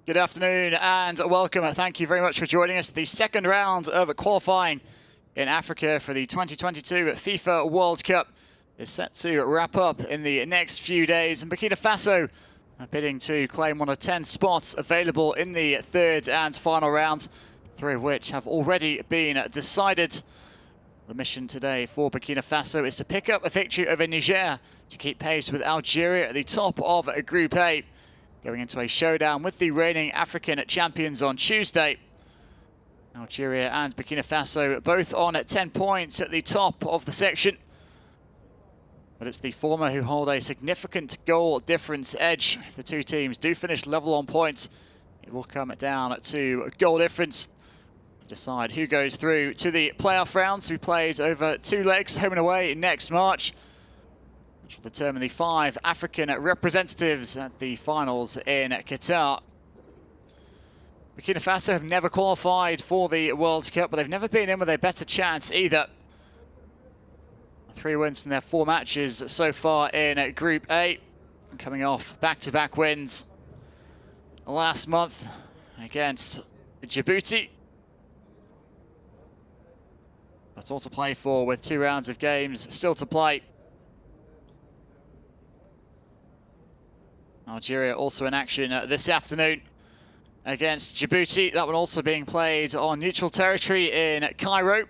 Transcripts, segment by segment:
Good afternoon and welcome. Thank you very much for joining us. The second round of qualifying in Africa for the 2022 FIFA World Cup is set to wrap up in the next few days. And Burkina Faso are bidding to claim one of 10 spots available in the third and final round, 3 of which have already been decided. The mission today for Burkina Faso is to pick up a victory over Niger to keep pace with Algeria at the top of Group A, going into a showdown with the reigning African champions on Tuesday. Algeria and Burkina Faso both on at 10 points at the top of the section. But it's the former who hold a significant goal difference edge. If the two teams do finish level on points, it will come down to goal difference to decide who goes through to the playoff rounds, to be played over 2 legs, home and away, next March, which will determine the 5 African representatives at the finals in Qatar. Burkina Faso have never qualified for the World Cup, but they've never been in with a better chance either. 3 wins from their 4 matches so far in Group A, coming off back-to-back wins last month against Djibouti. That's all to play for, with 2 rounds of games still to play. Algeria also in action this afternoon against Djibouti. That one also being played on neutral territory in Cairo.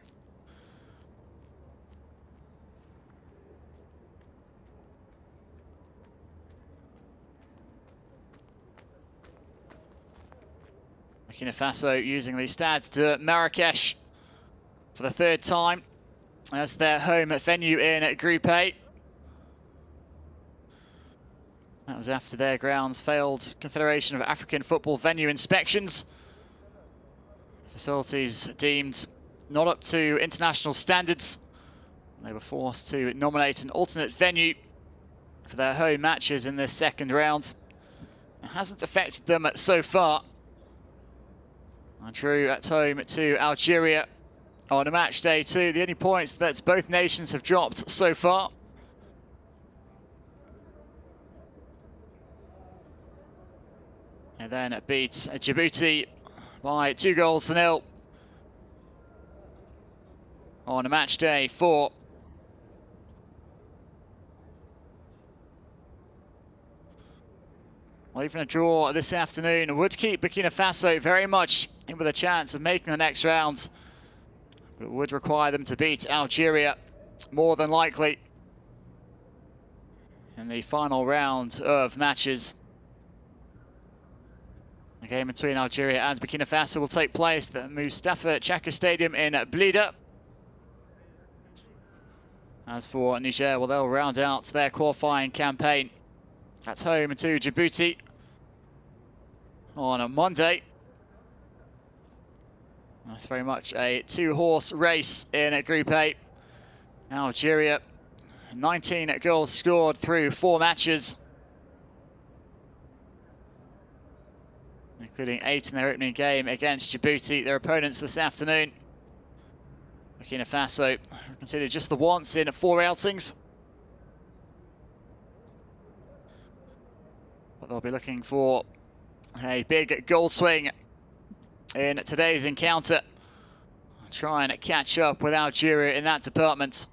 Burkina Faso using the Stade de Marrakech for the 3rd time as their home venue in Group A. That was after their grounds failed Confederation of African Football venue inspections. Facilities deemed not up to international standards. They were forced to nominate an alternate venue for their home matches in this second round. It hasn't affected them so far. I drew at home to Algeria on a match day 2. The only points that both nations have dropped so far. And then beat Djibouti by 2-0 on a match day 4. Well, even a draw this afternoon would keep Burkina Faso very much in with a chance of making the next round. But it would require them to beat Algeria, more than likely, in the final round of matches. The game between Algeria and Burkina Faso will take place at the Mustafa Chaka Stadium in Belize. As for Niger, well, they'll round out their qualifying campaign at home to Djibouti on a Monday. That's very much a 2-horse race in Group A. Algeria, 19 goals scored through 4 matches, including 8 in their opening game against Djibouti, their opponents this afternoon. Burkina Faso considered just the once in 4 outings. But they'll be looking for a big goal swing in today's encounter. Try and catch up with Algeria in that department.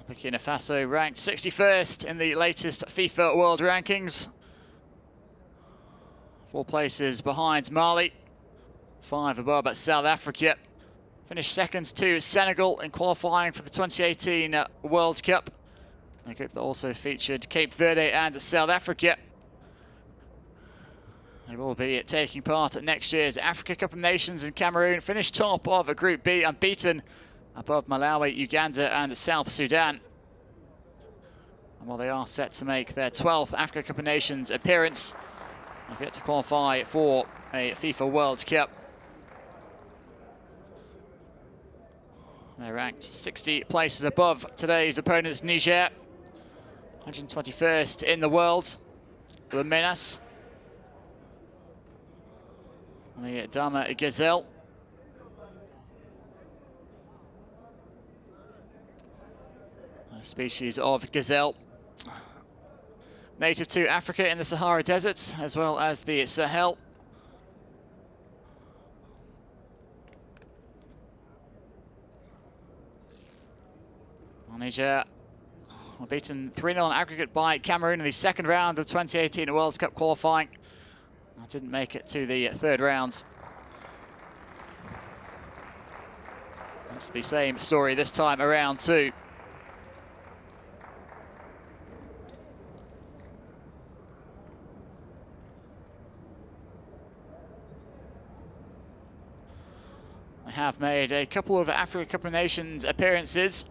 Burkina Faso ranked 61st in the latest FIFA World Rankings. 4 places behind Mali, 5 above South Africa. Finished second to Senegal in qualifying for the 2018 World Cup. A group that also featured Cape Verde and South Africa. They will be taking part at next year's Africa Cup of Nations in Cameroon. Finished top of Group B, unbeaten above Malawi, Uganda and South Sudan. And while they are set to make their 12th Africa Cup of Nations appearance, they've yet to qualify for a FIFA World Cup. They're ranked 60 places above today's opponents, Niger, 121st in the world. the Minas. The Dama Gazelle. A species of gazelle. Native to Africa in the Sahara Desert, as well as the Sahel. Niger were beaten 3-0 on aggregate by Cameroon in the second round of 2018 World Cup qualifying. I didn't make it to the third round. It's the same story this time around too. I have made a couple of Africa Cup of Nations appearances.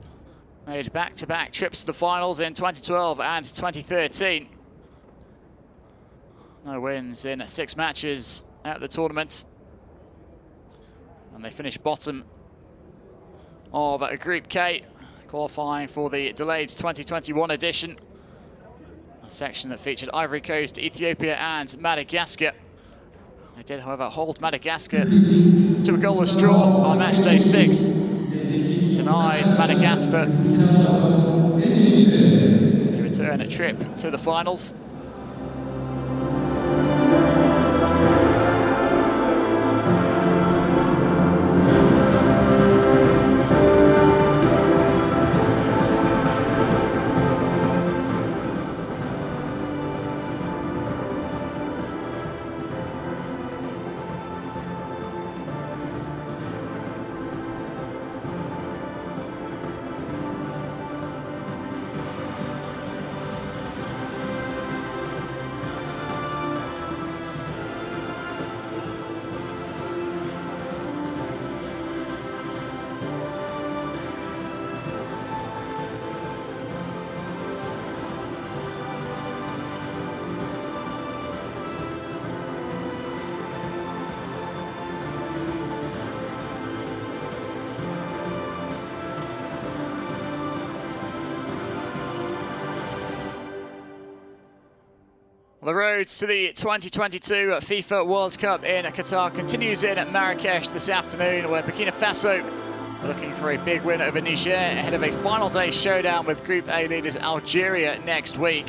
Made back-to-back trips to the finals in 2012 and 2013. No wins in 6 matches at the tournament. And they finished bottom of Group K, qualifying for the delayed 2021 edition. A section that featured Ivory Coast, Ethiopia and Madagascar. They did, however, hold Madagascar to a goalless draw on match day 6. Denied Madagascar a return trip to the finals. The road to the 2022 FIFA World Cup in Qatar continues in Marrakesh this afternoon, where Burkina Faso are looking for a big win over Niger ahead of a final day showdown with Group A leaders Algeria next week.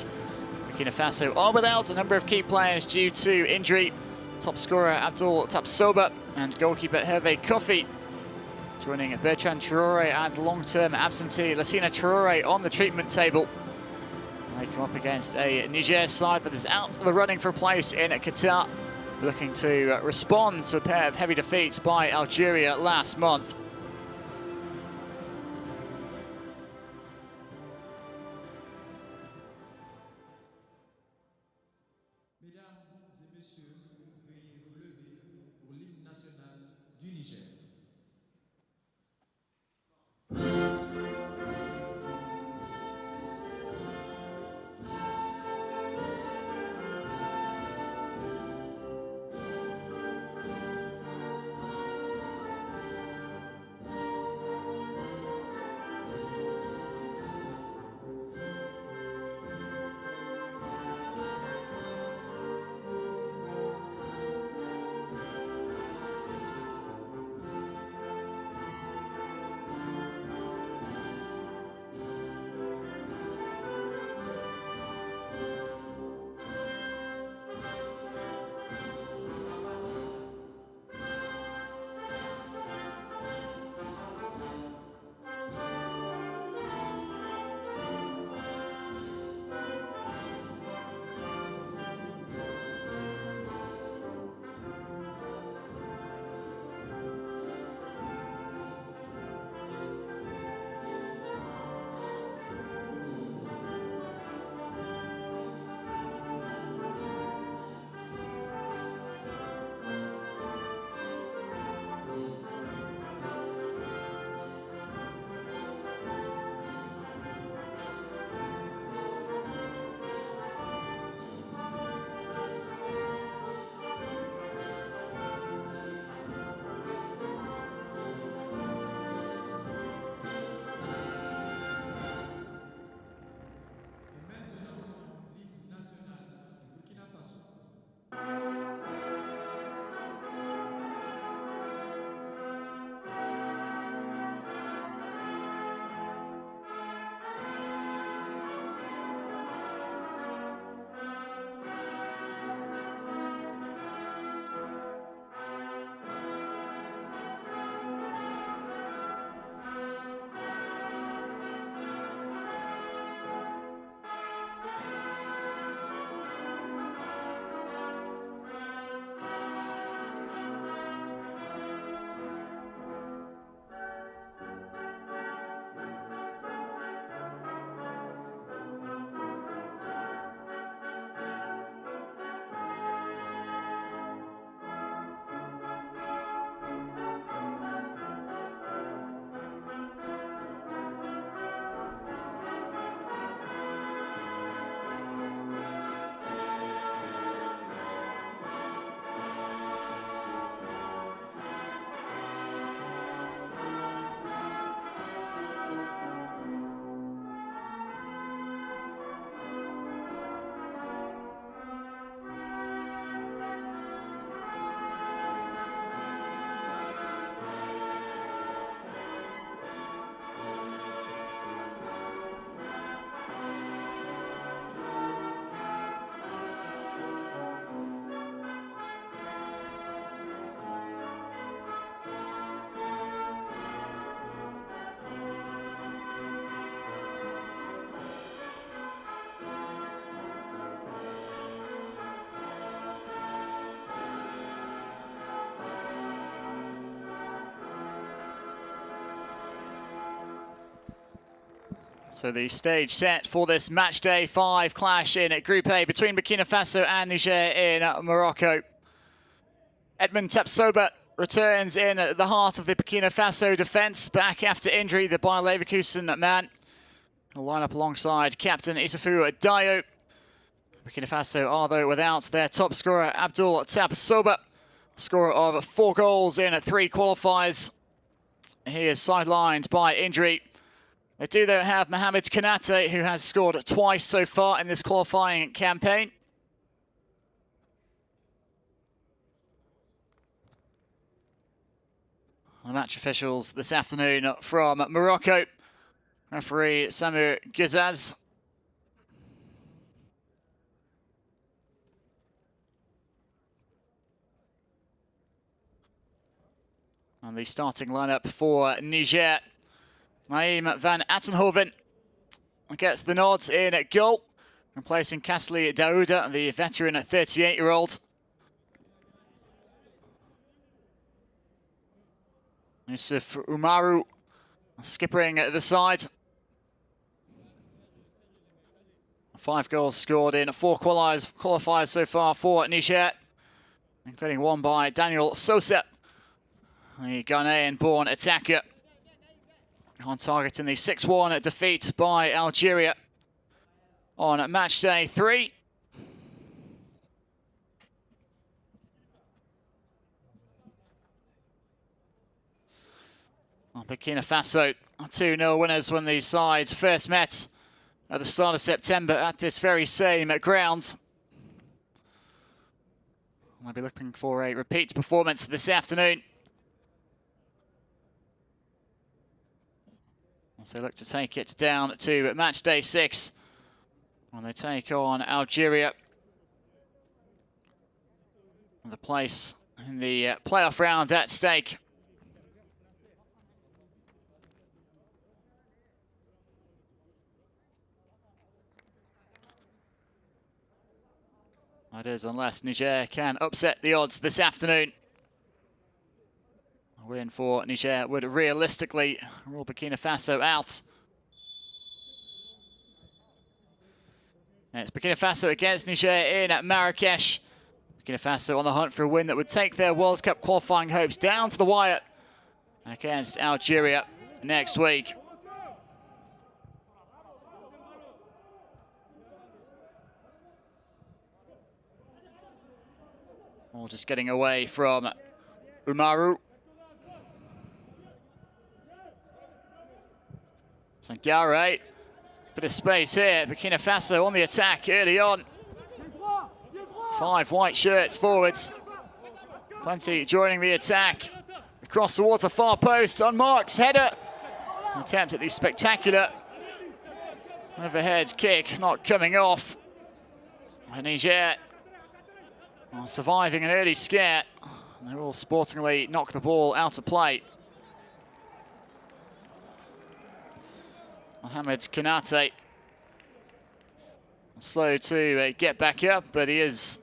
Burkina Faso are without a number of key players due to injury. Top scorer Abdul Tapsoba and goalkeeper Hervé Kofi joining Bertrand Traoré and long-term absentee Lassina Traoré on the treatment table. They come up against a Niger side that is out of the running for a place in Qatar, looking to respond to a pair of heavy defeats by Algeria last month. Mesdames et messieurs, veuillez vous lever pour l'hymne national du Niger. So the stage set for this match day 5 clash in Group A between Burkina Faso and Niger in Morocco. Edmund Tapsoba returns in the heart of the Burkina Faso defence, back after injury, the Bayer Leverkusen man. He'll line up alongside captain Issoufou Dio. Burkina Faso are, though, without their top scorer, Abdul Tapsoba, scorer of 4 goals in 3 qualifiers. He is sidelined by injury. They do, though, have Mohamed Konate, who has scored twice so far in this qualifying campaign. The match officials this afternoon from Morocco. Referee Samu Gizaz. And the starting lineup for Niger. Naïm van Attenhoven gets the nod in at goal, replacing Kasli Daouda, the veteran 38-year-old. Yusuf Umaru skippering at the side. 5 goals scored in 4 qualifiers so far for Niger, including one by Daniel Sosa, the Ghanaian-born attacker. On target in the 6-1 defeat by Algeria on match day 3. Burkina Faso 2-0 winners when these sides first met at the start of September at this very same ground. I'll be looking for a repeat performance this afternoon, as they look to take it down to match day 6 when they take on Algeria. The place in the playoff round at stake. That is, unless Niger can upset the odds this afternoon. A win for Niger would realistically rule Burkina Faso out. And it's Burkina Faso against Niger in Marrakesh. Burkina Faso on the hunt for a win that would take their World Cup qualifying hopes down to the wire against Algeria next week. All just getting away from Umaru. Sangare, bit of space here. Burkina Faso on the attack early on. 5 white shirts forwards. Plenty joining the attack. Across towards the far post, unmarked header. An attempt at the spectacular overhead kick, not coming off. Niger surviving an early scare. They will sportingly knock the ball out of play. Mohamed Konate slow to get back up, but he is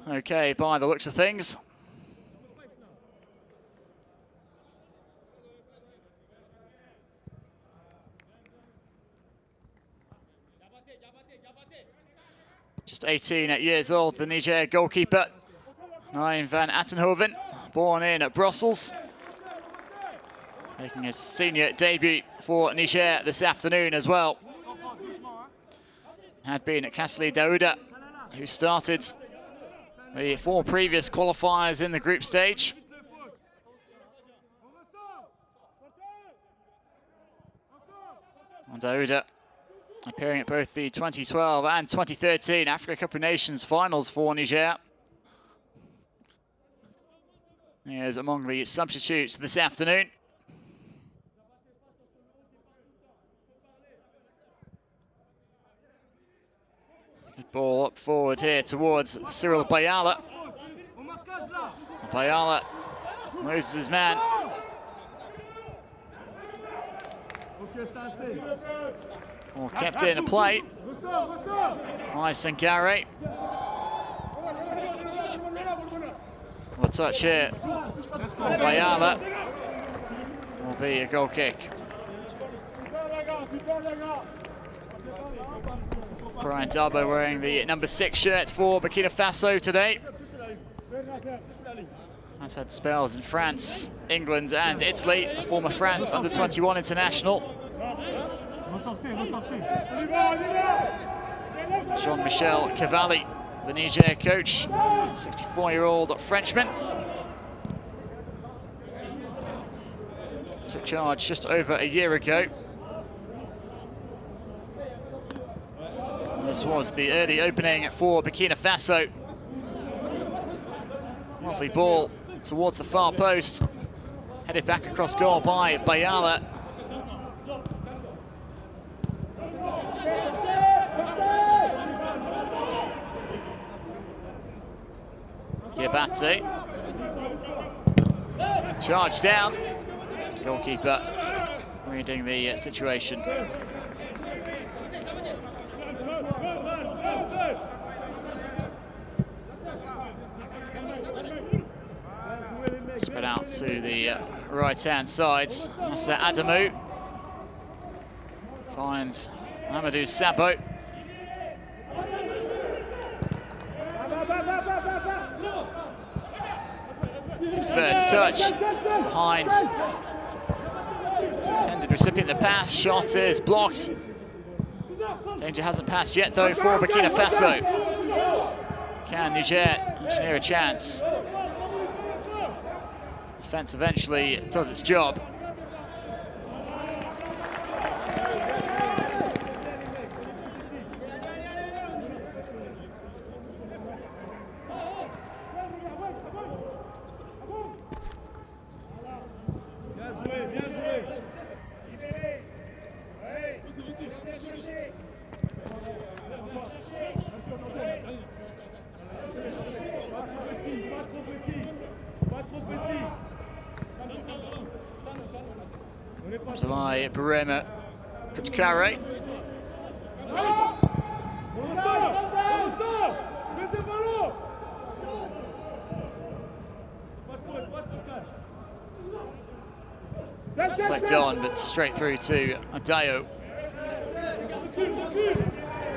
okay by the looks of things. Just 18 years old, the Niger goalkeeper, Naïm van Attenhoven, born in Brussels, making his senior debut for Niger this afternoon as well. Had been Kasli Daouda, who started the 4 previous qualifiers in the group stage. And Daouda appearing at both the 2012 and 2013 Africa Cup of Nations finals for Niger. He is among the substitutes this afternoon. Good ball up forward here towards Cyril Bayala. Bayala loses his man. Or kept in a play by Sangare. The touch here from Bayala will be a goal kick. Brian Darbo wearing the number 6 shirt for Burkina Faso today. Has had spells in France, England and Italy. A former France under-21 international. Jean-Michel Cavalli, the Niger coach, 64-year-old Frenchman. Took charge just over a year ago. This was the early opening for Burkina Faso. Lovely ball towards the far post. Headed back across goal by Bayala. Diabate. Charge down. Goalkeeper reading the situation. Spread out to the right-hand side. That's Adamu. Finds Amadou Sabo. First touch behind. It's intended recipient of the pass. Shot is blocked. Danger hasn't passed yet though for Burkina Faso. Can Niger engineer a chance? Defense eventually does its job. By Burema Kutkare. Flicked on, but straight through to Adayo.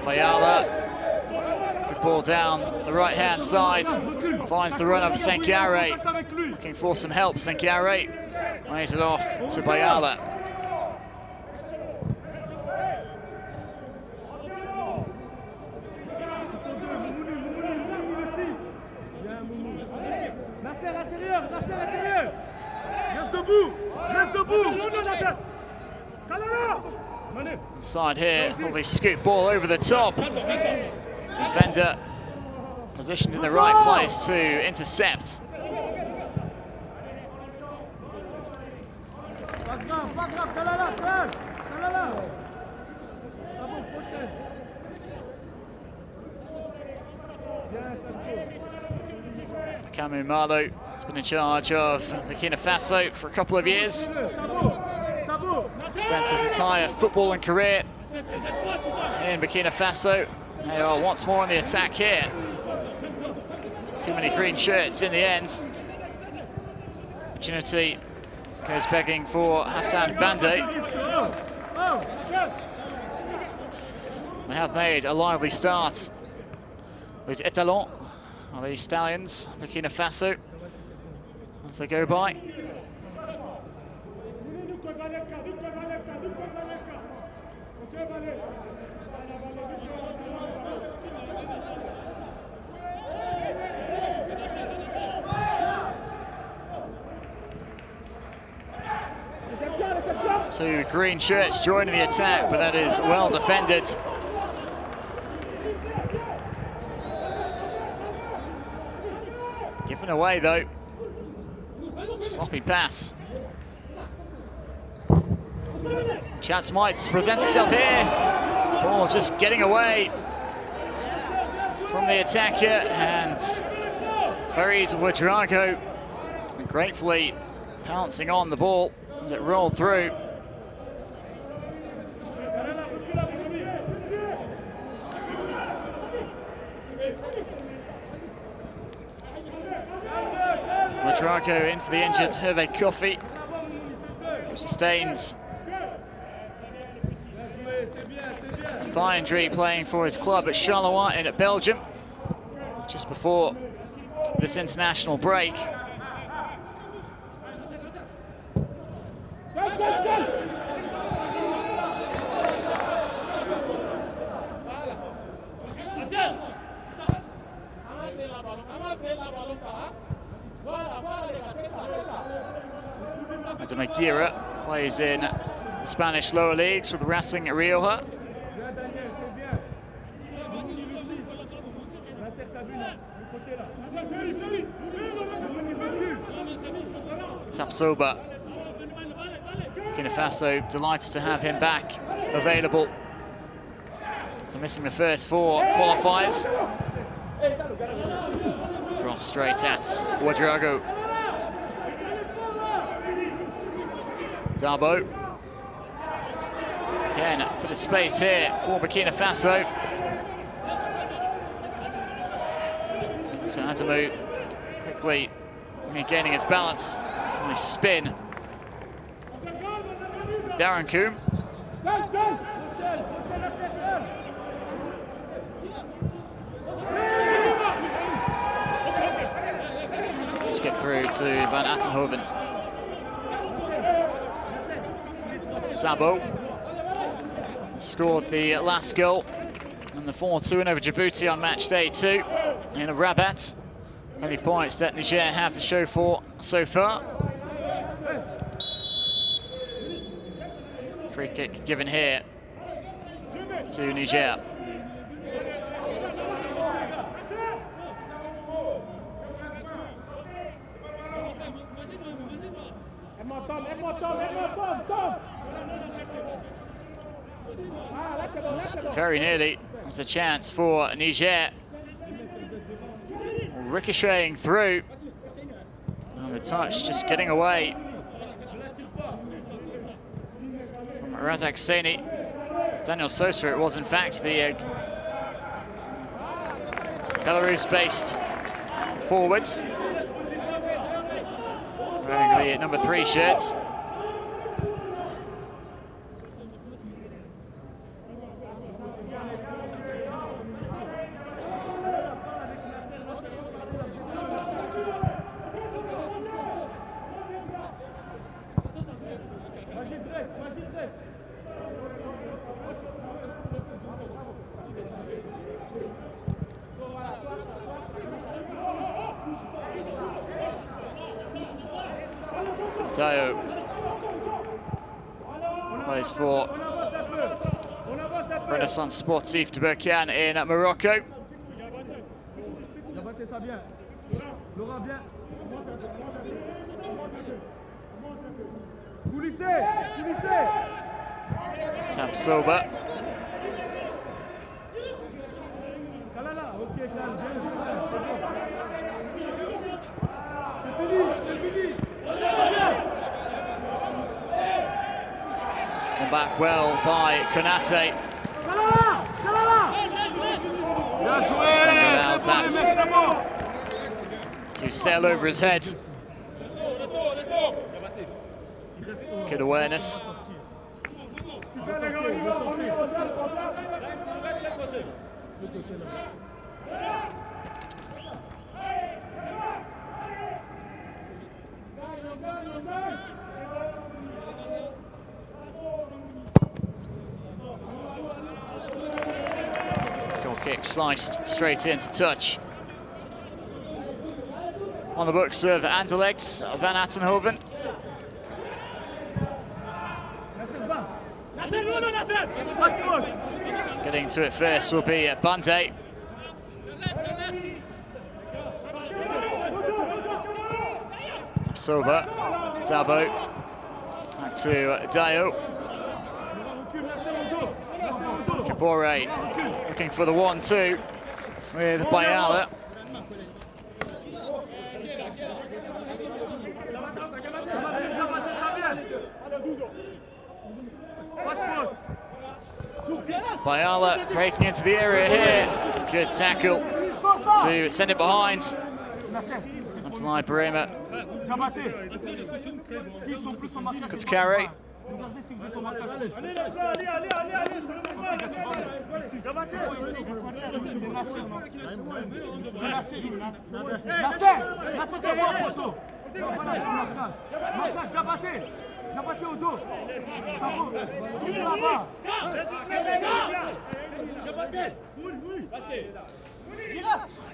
Mayala, good ball down the right-hand side. Finds the run of Senkiare. Looking for some help, Senkiare. Lays it off to Bayala. Inside here, lovely scoop ball over the top. Defender positioned in the right place to intercept. Cameroon Malo has been in charge of Burkina Faso for a couple of years. Spent his entire footballing career in Burkina Faso. They are once more on the attack here. Too many green shirts in the end. Opportunity goes begging for Hassan Bande. They have made a lively start with Etalon, the Stallions, Burkina Faso, as they go by. Two green shirts joining the attack, but that is well defended. Given away though. Sloppy pass. Chance might present itself here. Ball just getting away from the attacker, and Farid Ouedraogo gratefully pouncing on the ball as it rolled through. Ouedraogo in for the injured Hervé Kofi, who sustains thigh injury playing for his club at Charleroi in Belgium, just before this international break. Magira plays in the Spanish lower leagues with Racing Rioja. Tapsoba, Burkina Faso, delighted to have him back available. So missing the first 4 qualifiers. Cross straight at Ouedraogo. Dabo. Again, a bit of space here for Burkina Faso. So Adamu quickly regaining his balance. Nice spin. Darren Coombe. Skip through to Van Attenhoven. Sabo scored the last goal and the 4-2 win over Djibouti on match day 2 in Rabat. Only points that Niger have to show for so far. Free kick given here to Niger. This very nearly was a chance for Niger. Ricocheting through. And the touch just getting away from Razak Seni. Daniel Sosa it was in fact, the Belarus-based forward. Wearing the number 3 shirts. Tayo plays for Renaissance Sportif de Berkane in Morocco. Tapsoba. And back well by Konate. And allows that to sail over his head. Good awareness. Goal kick sliced straight into touch. On the books of Anderlecht, Van Attenhoven. Getting to it first will be Bande. Soba, Dabo, back to Dio. Kabore looking for the 1-2 with Bayala. Bayala breaking into the area here. Good tackle to send it behind. Antonai Barema. Good carry.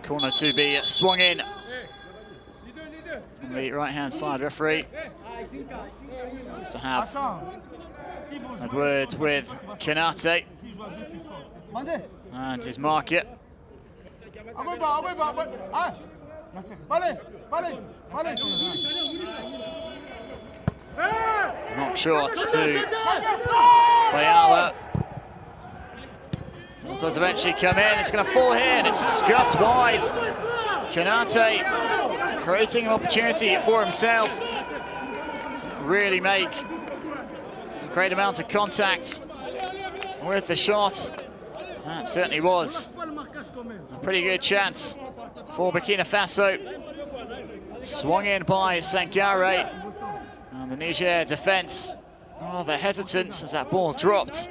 Corner to be swung in on the right-hand side. Referee wants to have a word with Kanate and his market. Not short to Bayala. It does eventually come in. It's going to fall here and it's scuffed wide. Kanate creating an opportunity for himself. Didn't really make a great amount of contact with the shot. That certainly was a pretty good chance for Burkina Faso. Swung in by Sankare. And the Niger defense, oh, they're hesitant as that ball dropped.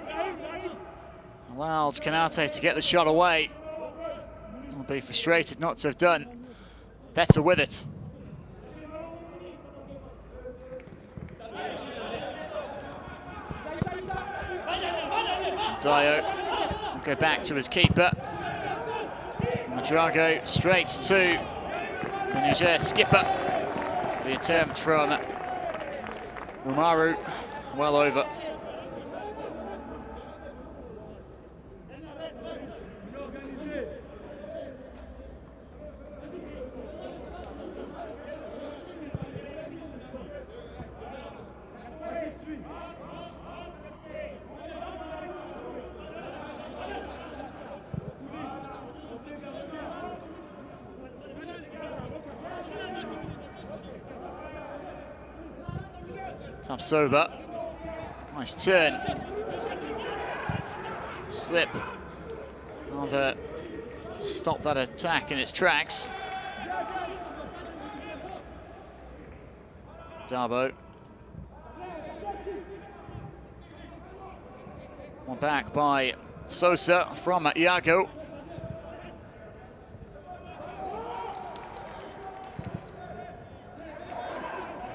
Allowed Kanate to get the shot away. Will be frustrated not to have done better with it. Dio will go back to his keeper. Madrago straight to the Niger skipper. The attempt from Umaru, well over. Sober, nice turn, slip, rather stop that attack in its tracks. Dabo, one back by Sosa from Iago.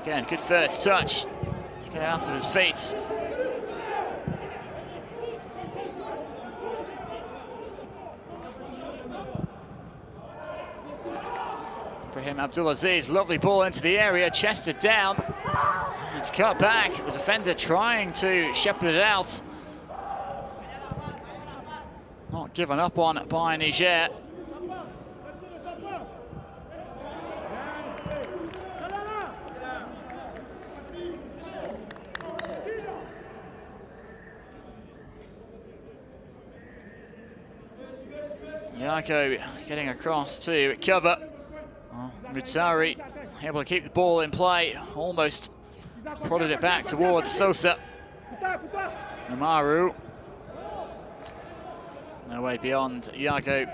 Again, good first touch. Get out of his feet. Ibrahim Abdulaziz, lovely ball into the area, chested down. It's cut back. The defender trying to shepherd it out. Not given up on by Niger. Iago getting across to cover. Mutari able to keep the ball in play, almost prodded it back towards Sosa. Umaru. No way beyond Iago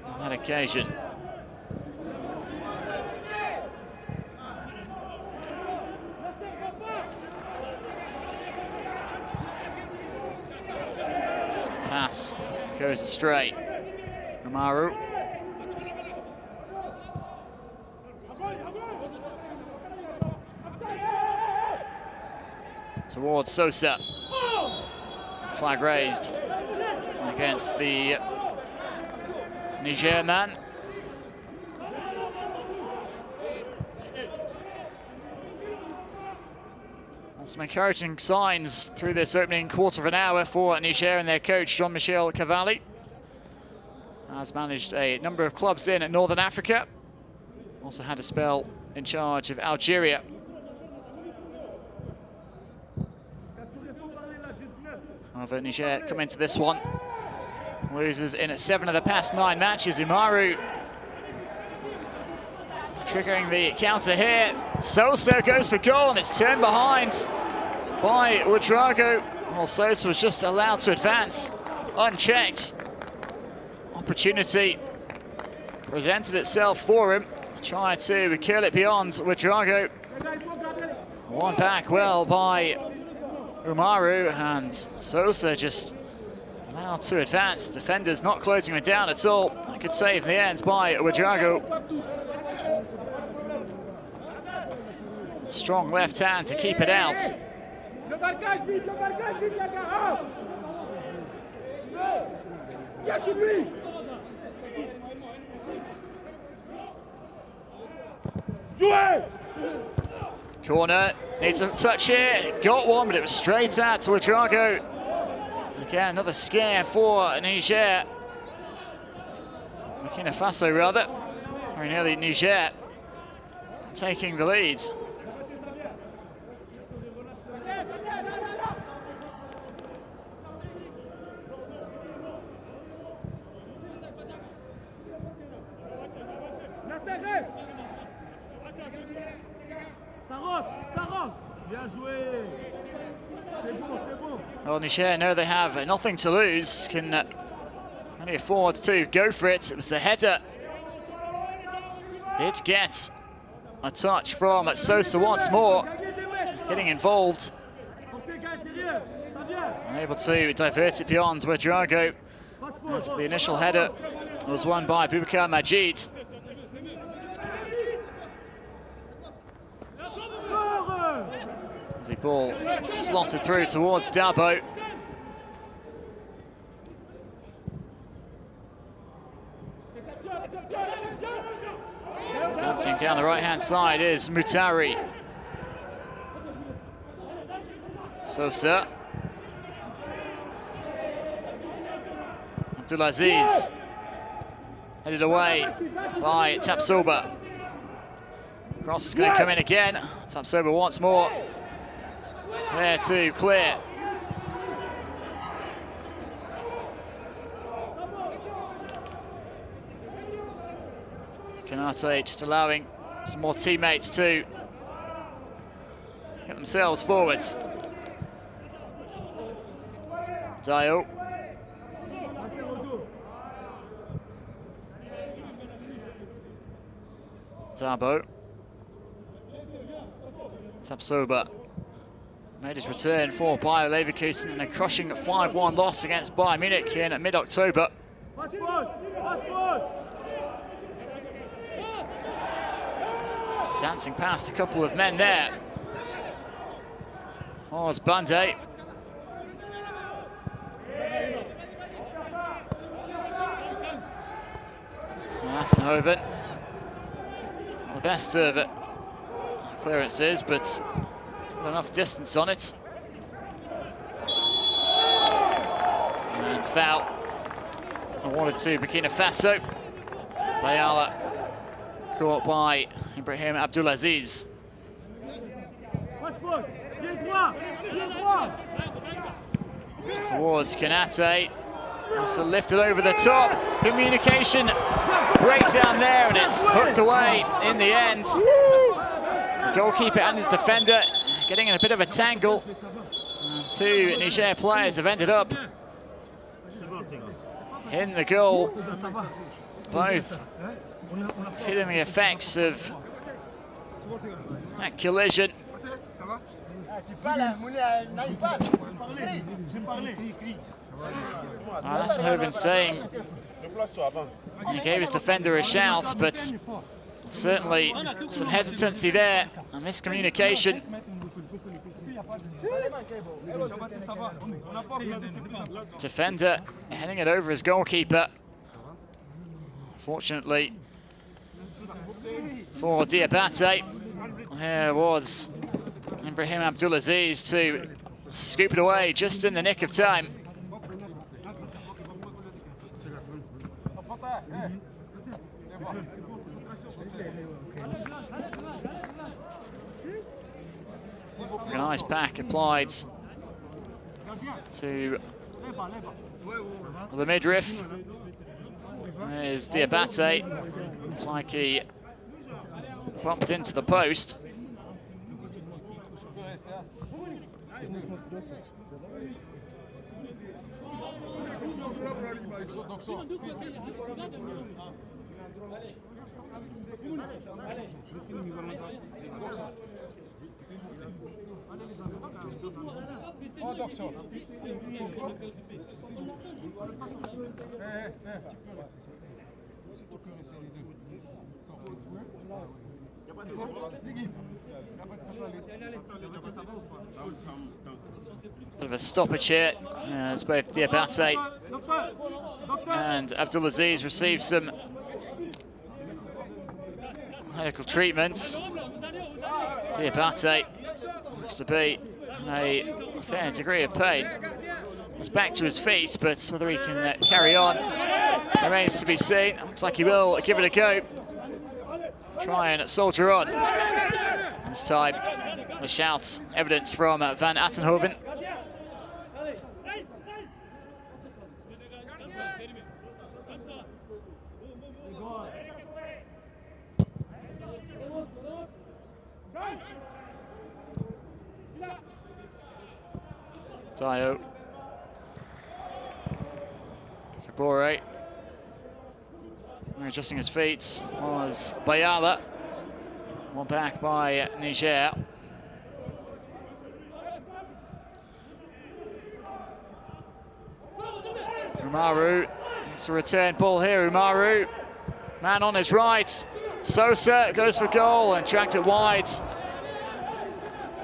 on that occasion. Pass goes astray. Umaru. Towards Sosa. Flag raised against the Niger man. Some encouraging signs through this opening quarter of an hour for Niger and their coach, Jean-Michel Cavalli. Has managed a number of clubs in Northern Africa. Also had a spell in charge of Algeria. However, Niger come into this one. Losers in 7 of the past 9 matches. Umaru triggering the counter here. Sosa goes for goal and it's turned behind by Ouedraogo. Well, Sosa was just allowed to advance unchecked. Opportunity presented itself for him. Tried to kill it beyond Ouedraogo. One back well by Umaru and Sosa just allowed to advance. Defenders not closing him down at all. A good save in the end by Ouedraogo. Strong left hand to keep it out. Corner, needs a touch here, got one, but it was straight out to Ouedraogo. Again, another scare for Niger. Burkina Faso, rather. Very nearly Niger taking the lead. Well, Niger know they have nothing to lose, can only afford to go for it. It was the header. Did get a touch from Sosa once more, getting involved. Unable to divert it beyond Ouedraogo. After the initial header was won by Boubacar Majid. The ball slotted through towards Dabo. Dancing down the right-hand side is Mutari. Sosa. Abdulaziz. Headed away by Tapsoba. Cross is going to come in again. Tapsoba once more. There to clear. Kanate just allowing some more teammates to get themselves forwards. Dio. Dabo. Tapsoba made his return for Bayer Leverkusen in a crushing 5-1 loss against Bayern Munich in mid-October. Dancing past a couple of men there. Oz Bande. Attenhoven. The best of it. Clearances, but not enough distance on it. And foul awarded to Burkina Faso. Bayala caught by Ibrahim Abdulaziz. Towards Kanate. Also lifted over the top. Communication breakdown there, and it's hooked away in the end. The goalkeeper and his defender getting in a bit of a tangle. And two Niger players have ended up in the goal. Both feeling the effects of that collision. Attenhoven saying he gave his defender a shout, but certainly some hesitancy there, a miscommunication. Defender heading it over his goalkeeper. Fortunately for Diabate, there was Ibrahim Abdulaziz to scoop it away just in the nick of time. A nice pack applied to the midriff. There's Diabate. Looks like he bumped into the post. Bit of a stoppage here as both Diabate and Abdulaziz receive some medical treatments. Diabate looks to be in a fair degree of pain. He's back to his feet, but whether he can carry on remains to be seen. Looks like he will give it a go. Try and soldier on. This time, the shout, evidence from Van Attenhoven. Dio. Kabore. Adjusting his feet was Bayala. One back by Niger. Umaru. It's a return ball here, Umaru. Man on his right. Sosa goes for goal and dragged it wide.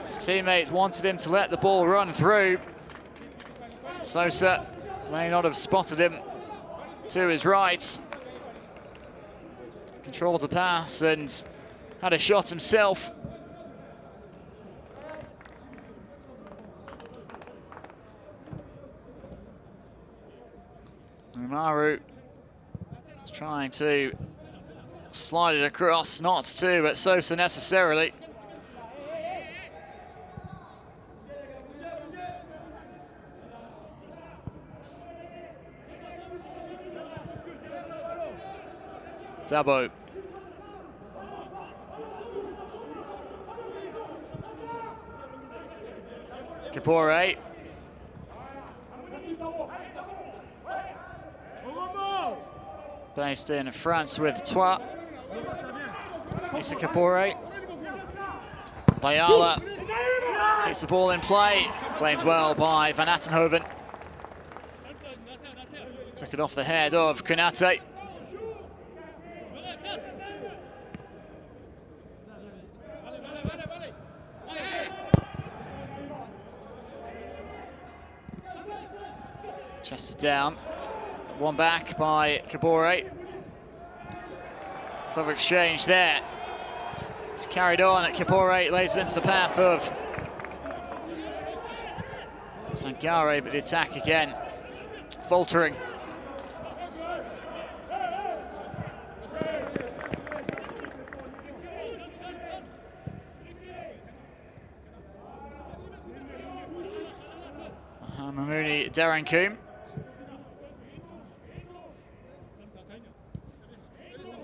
His teammate wanted him to let the ball run through. Sosa may not have spotted him to his right. Controlled the pass and had a shot himself. Umaru is trying to slide it across, not to Sosa necessarily. Dabo. Kabore. Based in France with Troyes. Issa Kabore. Bayala keeps the ball in play. Claimed well by Van Attenhoven. Took it off the head of Konate. Chested down. One back by Kabore. Clever exchange there. It's carried on. Kabore lays it into the path of Sangare, but the attack again faltering. Mamouni Darankoum.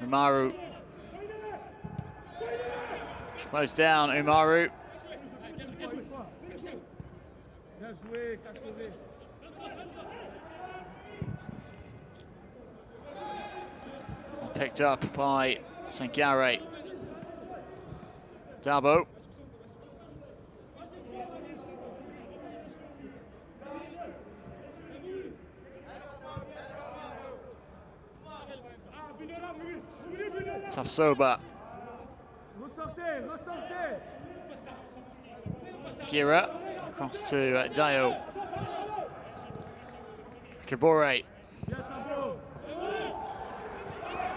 Umaru. Close down, Umaru. Picked up by Sangare. Dabo. Tapsoba. Gira across to Dio. Kabore.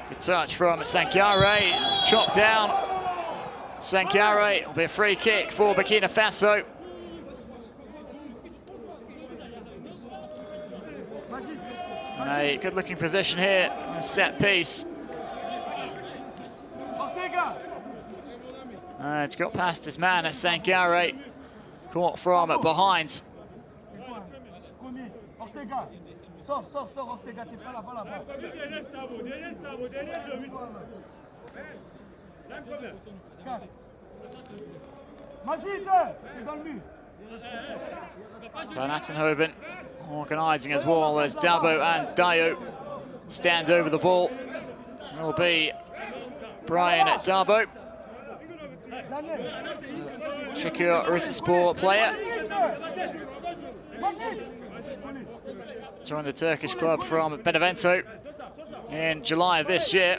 Good touch from Sankare. Chopped down. Sankare will be a free kick for Burkina Faso. And a good looking position here, a set piece. It's got past his man as Sankare, caught from behind. Van Attenhoven organising as well as Dabo and Dio stand over the ball. It will be Brian Dabo, Shakur Risaspor player. Joined the Turkish club from Benevento in July of this year.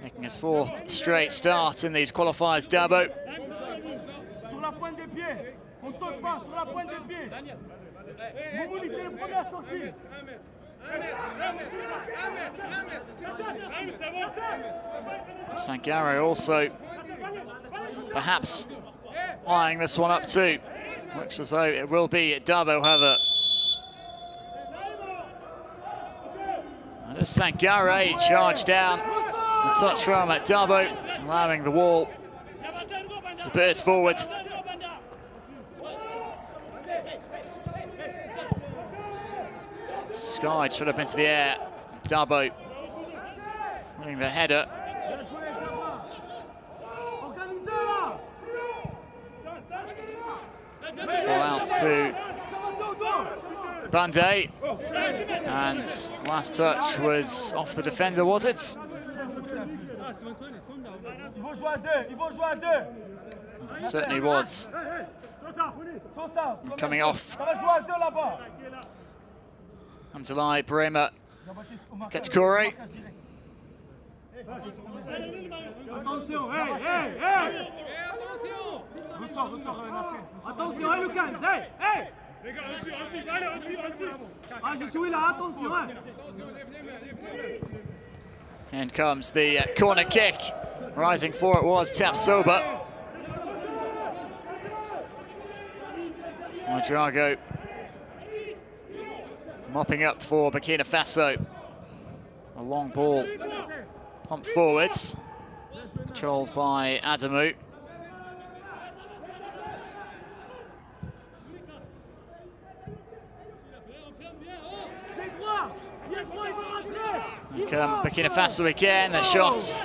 Making his 4th straight start in these qualifiers, Dabo. Sangare also perhaps eyeing this one up too. Looks as though it will be Dabo, however. And as Sangare charged down, the touch from Dabo, allowing the wall to burst forward. Sky should up into the air. Dabo winning the header. Ball out to Bande, and last touch was off the defender, was it? It certainly was. Coming off. Hamdalai, Bremer, gets Corey. And comes the corner kick. Rising for it was Tapsoba. Drago mopping up for Burkina Faso. A long ball pumped forwards, controlled by Adamu. Here come Burkina Faso again, a shot.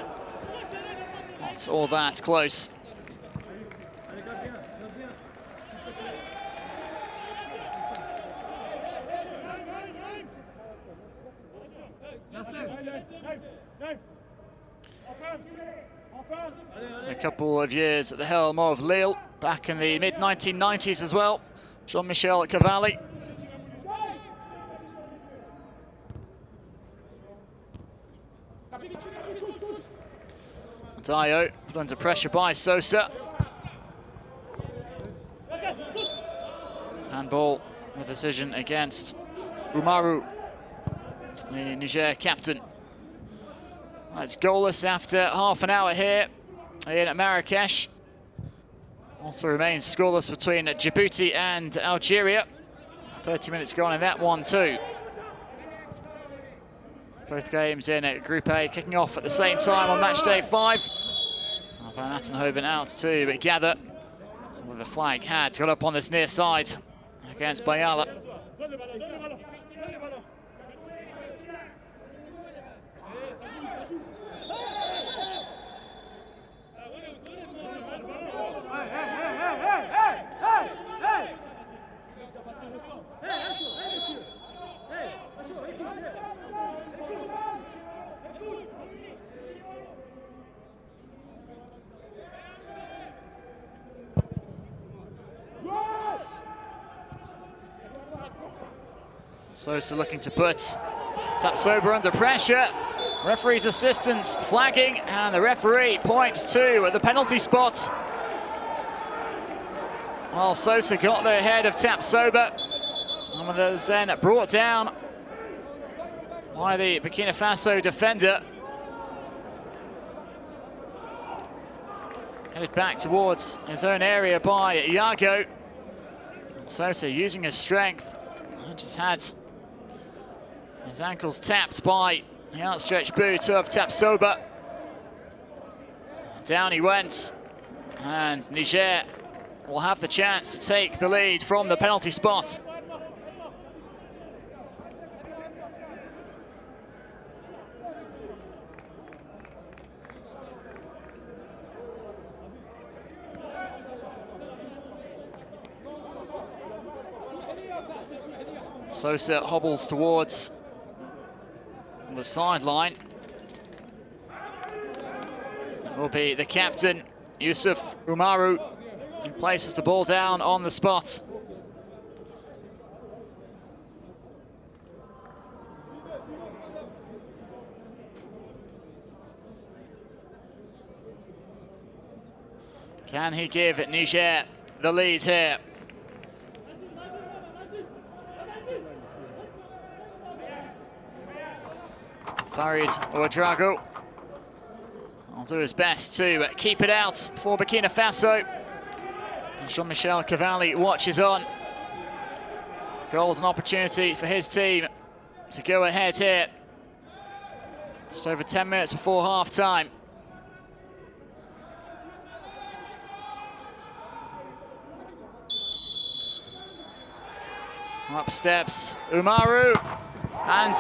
Not all that close. A couple of years at the helm of Lille, back in the mid-1990s as well. Jean-Michel Cavalli. Dio put under pressure by Sosa. Handball, the decision against Umaru, the Niger captain. It's goalless after half an hour here in Marrakesh. Also remains scoreless between Djibouti and Algeria. 30 minutes gone in that one too. Both games in Group A kicking off at the same time on match day 5. Van Attenhoven out too, but Gather with the flag had got up on this near side against Bayala. Sosa looking to put Tapsoba under pressure. Referee's assistance flagging, and the referee points to the penalty spot. Well, Sosa got the head of Tapsoba, and was then brought down by the Burkina Faso defender. Headed back towards his own area by Iago. And Sosa using his strength, just had his ankles tapped by the outstretched boot of Tapsoba. Down he went, and Niger will have the chance to take the lead from the penalty spot. Sosa hobbles towards the sideline. Will be the captain, Yusuf Umaru, He places the ball down on the spot. Can he give Niger the lead here? Farid Ouedraogo will do his best to keep it out for Burkina Faso. And Jean-Michel Cavalli watches on. Golden opportunity for his team to go ahead here. Just over 10 minutes before half-time. Up steps Umaru and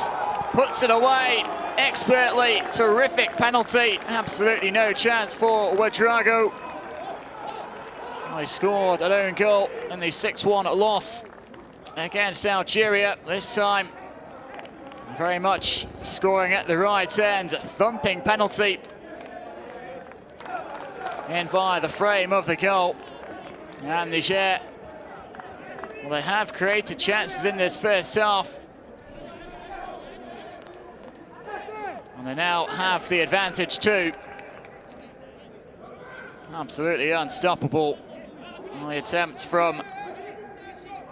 puts it away expertly. Terrific penalty. Absolutely no chance for Ouedraogo. He scored an own goal in the 6-1 loss against Algeria. This time, very much scoring at the right end. Thumping penalty in via the frame of the goal. And Niger, well, they have created chances in this first half. And they now have the advantage too. Absolutely unstoppable. The attempt from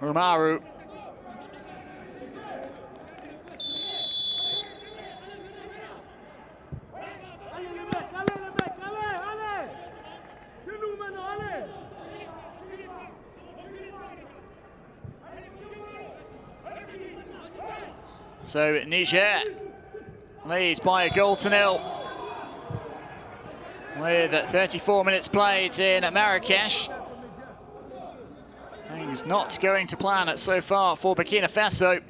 Umaru. So Niger leads by a goal to nil with 34 minutes played in Marrakesh. He's not going to plan it so far for Burkina Faso.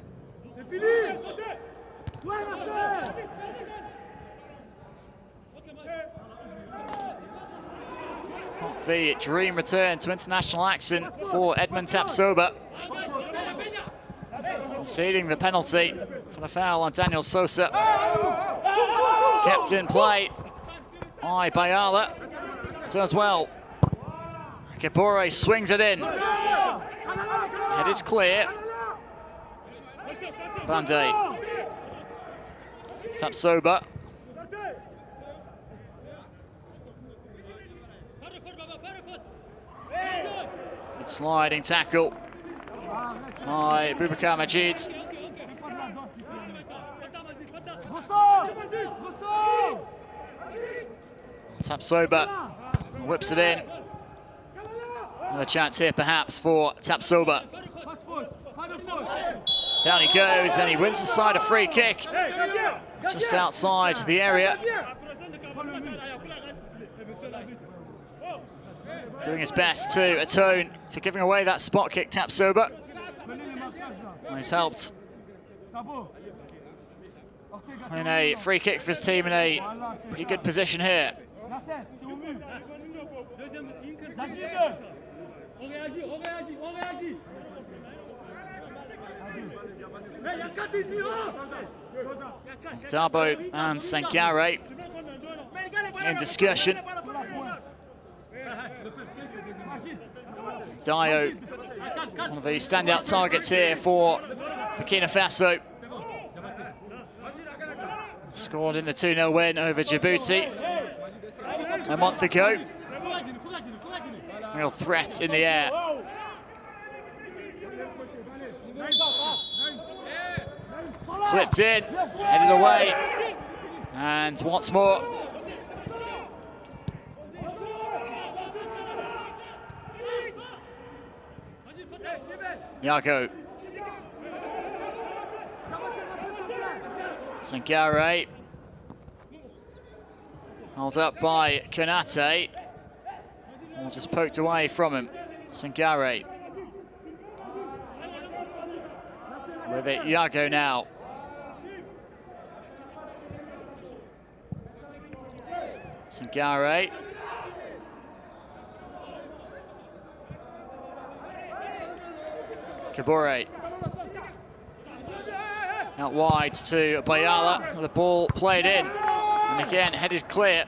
Not the dream return to international action for Edmond Tapsoba. Conceding the penalty for the foul on Daniel Sosa. Kept in play by Bayala. Does well. Kabore swings it in. It is clear. Bande. Tapsoba. Good sliding tackle by Boubacar Majid. Tapsoba whips it in. Another chance here perhaps for Tapsoba. Down he goes and he wins the side a free kick. Just outside the area. Doing his best to atone for giving away that spot kick, Tapsoba. He's helped in a free kick for his team in a pretty good position here. Dabo and Sankare in discussion. Dio, one of the standout targets here for Burkina Faso. Scored in the 2-0 win over Djibouti a month ago. Real threat in the air. Clipped in, headed away, and once more. Yago. Sankare. Held up by Konate. All just poked away from him. Sankare. With it, Yago now. Sankare. Kabore. Out wide to Bayala. The ball played in. And again, headed clear.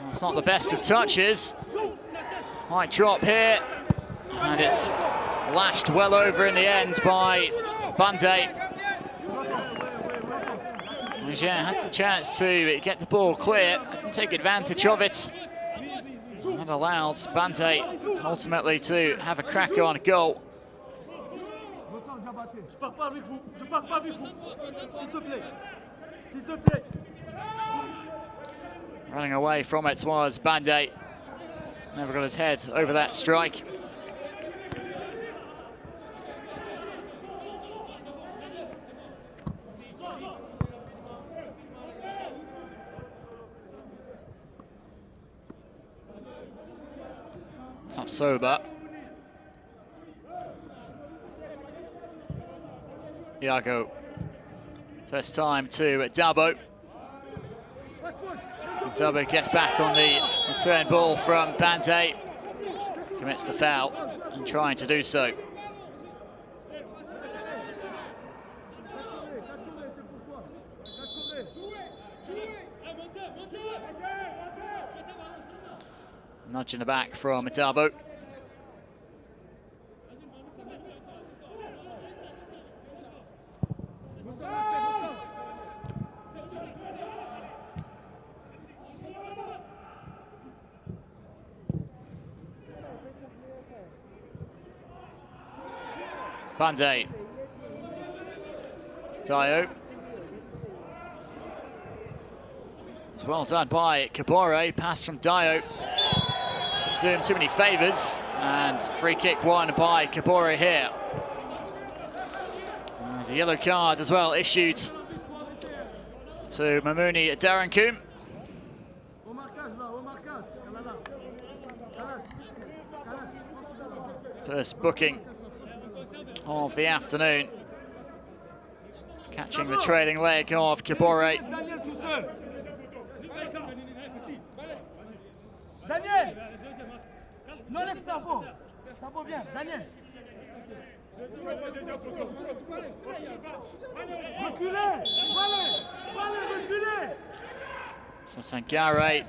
It's not the best of touches. High drop here, and it's lashed well over in the end by Bande. Niger had the chance to get the ball clear, didn't take advantage of it. That allowed Bande ultimately to have a crack on goal. Running away from it was Bande. Never got his head over that strike. Sober. Iago. First time to Dabo. Dabo gets back on the return ball from Bande. Commits the foul and trying to do so. Nudge in the back from Dabo. Bande. Dio. It's well done by Kabore. Pass from Dio. Didn't do him too many favours. And free kick won by Kabore here. There's a yellow card as well issued to Mamouni Darankoum. First booking of the afternoon. Catching the trailing leg of Kabore. Daniel, non laisse ça vaut bien, Daniel. Reculez, reculez. So Sankare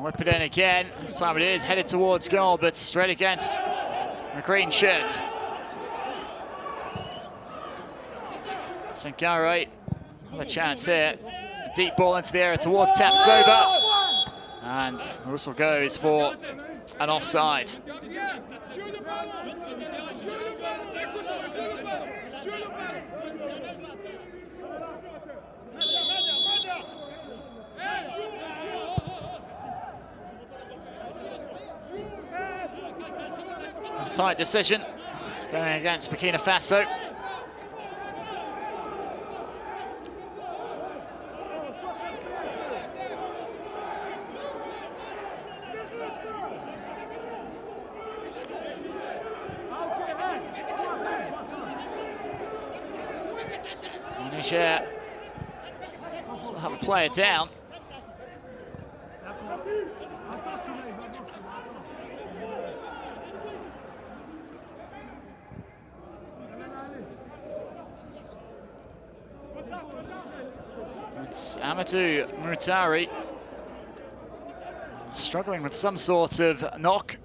whip it in again. This time it is headed towards goal, but straight against the green shirt. Sankare, another chance here. A deep ball into the area towards Tapsoba. And the whistle goes for an offside. A tight decision going against Burkina Faso. Niger still have a player down. It's Amadou Moutari struggling with some sort of knock.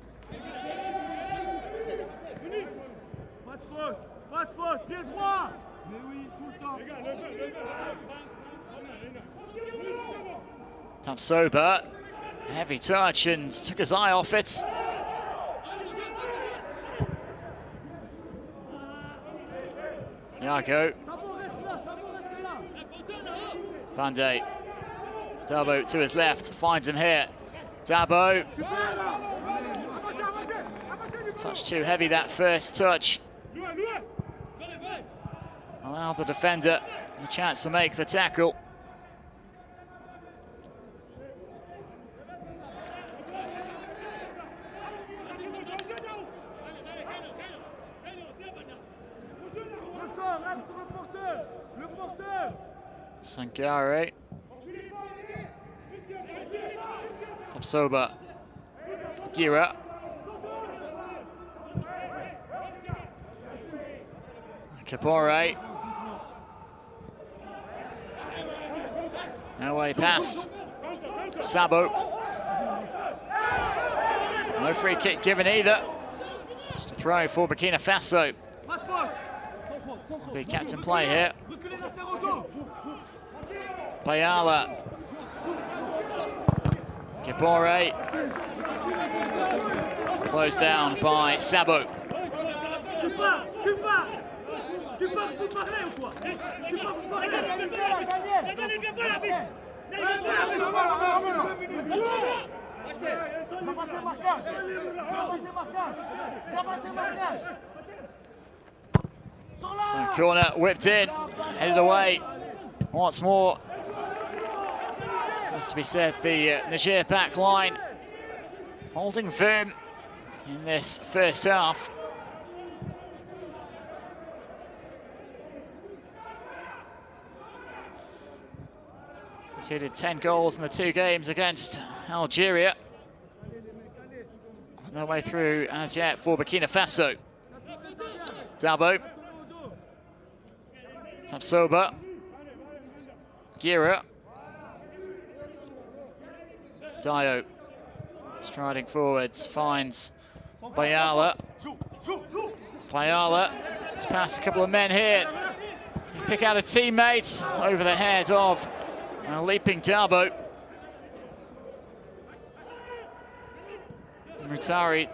Tapsoba, heavy touch and took his eye off it. Iago. Bande. Dabo to his left, finds him here. Dabo. Touch too heavy, that first touch. Allowed the defender a chance to make the tackle. Sankare. Tapsoba. Gira. Kabore. No way past. Sabo. No free kick given either. Just a throw for Burkina Faso. Big captain play here. Bayala. Gabore. Closed down by Sabo. Corner whipped in, headed away. Once more, has to be said, the Niger back line holding firm in this first half. Conceded 10 goals in the 2 games against Algeria. No way through as yet for Burkina Faso. Dabo. Tapsoba. Gira. Dio. Striding forwards, finds Bayala. Bayala. It's past a couple of men here. Pick out a teammate over the head of leaping Dabo. Mutari,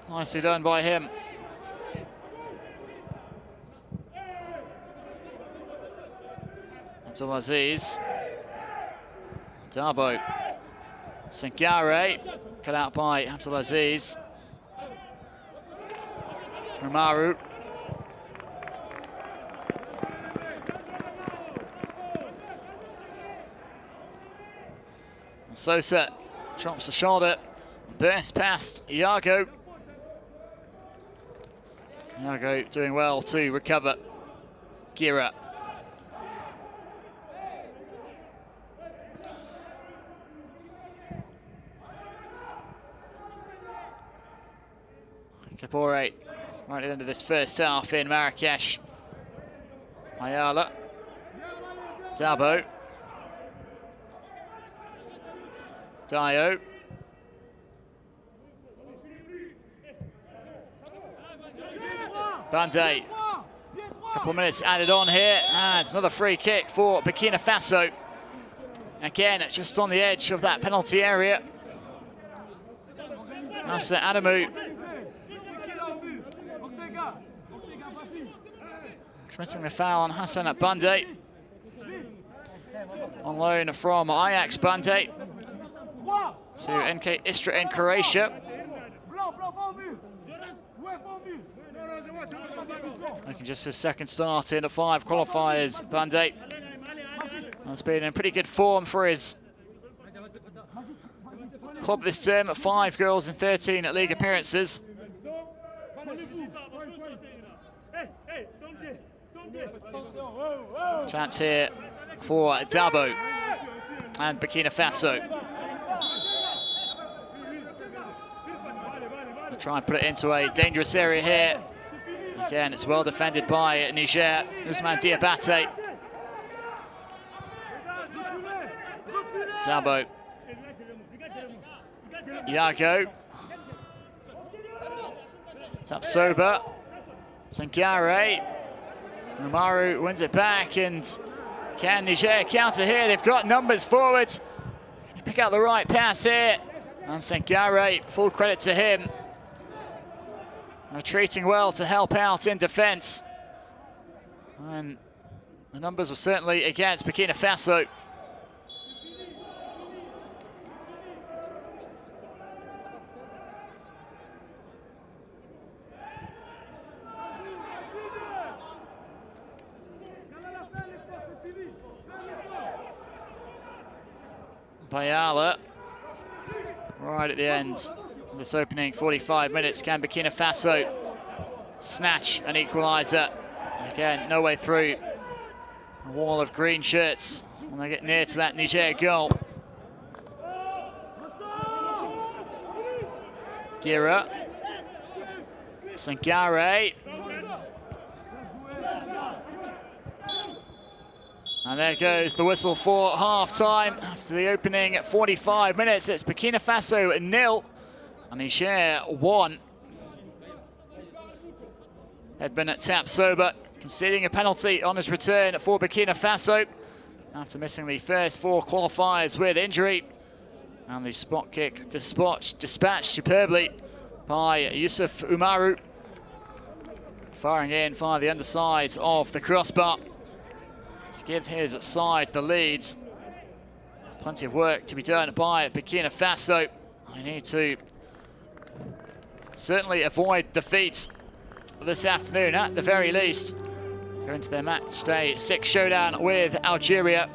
nicely done by him. Abdulaziz. Dabo. Sengare, cut out by Abdulaziz. Romaru. Sosa drops the shoulder, burst past Iago. Iago doing well to recover. Gira. Gabore, right at the end of this first half in Marrakesh. Ayala. Dabo. Dio. Bande. Couple of minutes added on here. And it's another free kick for Burkina Faso. Again, just on the edge of that penalty area. Nasser Adamu committing the foul on Hassan Bande. On loan from Ajax Bande to NK Istra in Croatia. Making just his second start in the 5 qualifiers, Bande. That's been in pretty good form for his club this term. 5 goals in 13 league appearances. Chance here for Dabo and Burkina Faso. They'll try and put it into a dangerous area here. Again, it's well defended by Niger. Ousmane Diabate. Dabo. Iago. Tapsoba. Sengare. Romaru wins it back, and can Niger counter here? They've got numbers forward. Can you pick out the right pass here? And Sengare, full credit to him. Treating well to help out in defence. And the numbers were certainly against Burkina Faso. Bayala, right at the end of this opening 45 minutes, can Burkina Faso snatch an equaliser? Again, no way through a wall of green shirts when they get near to that Niger goal. Gira, Sengare. And there goes the whistle for half-time. After the opening 45 minutes, it's Burkina Faso 0, And Niger 1. Edmund Tapsoba conceding a penalty on his return for Burkina Faso after missing the first 4 qualifiers with injury. And the spot kick dispatched superbly by Yusuf Umaru. Firing in via the underside of the crossbar to give his side the leads. Plenty of work to be done by Burkina Faso. I need to certainly avoid defeat this afternoon at the very least. Go into their match day 6 showdown with Algeria.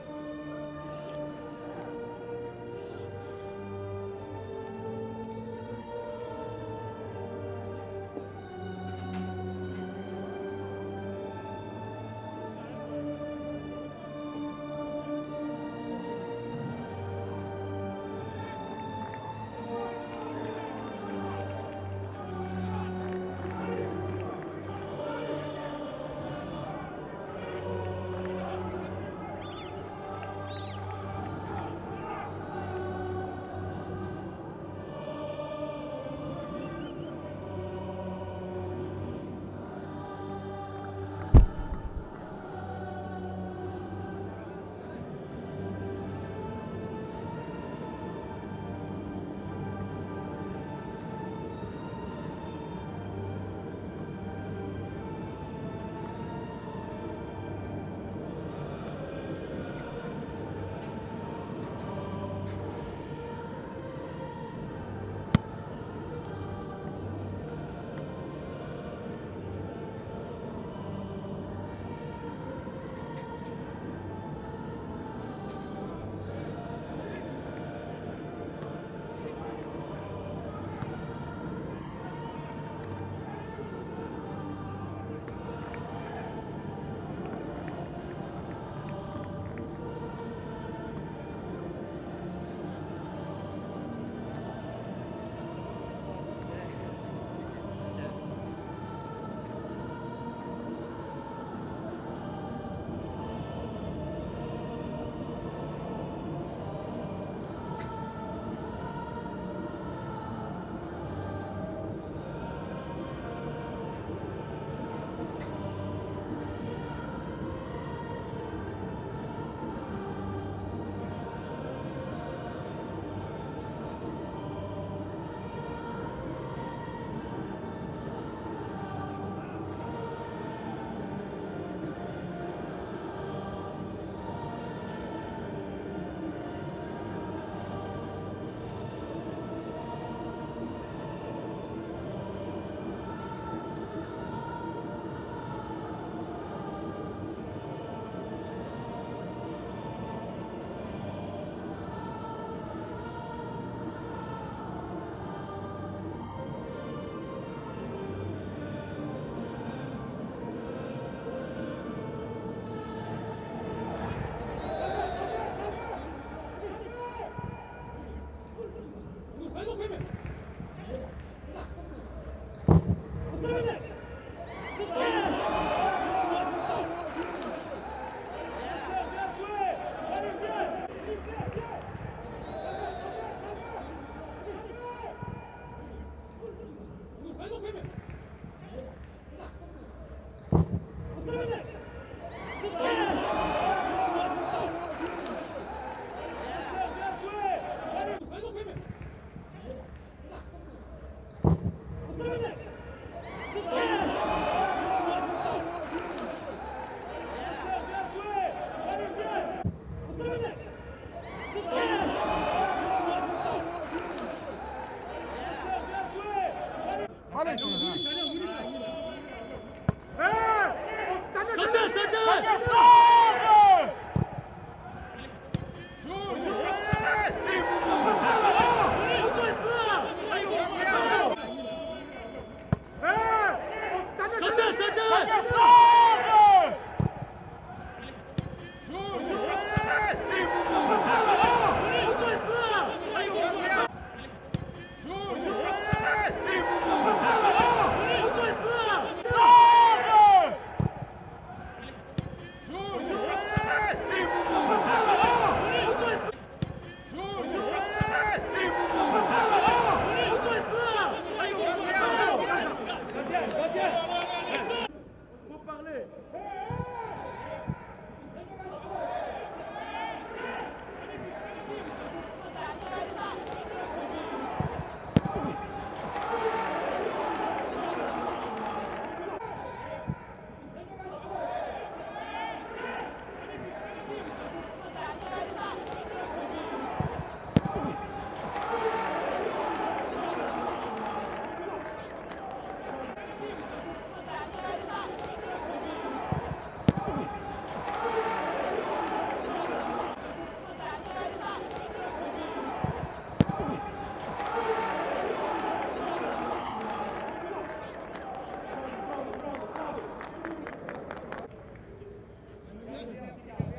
parler.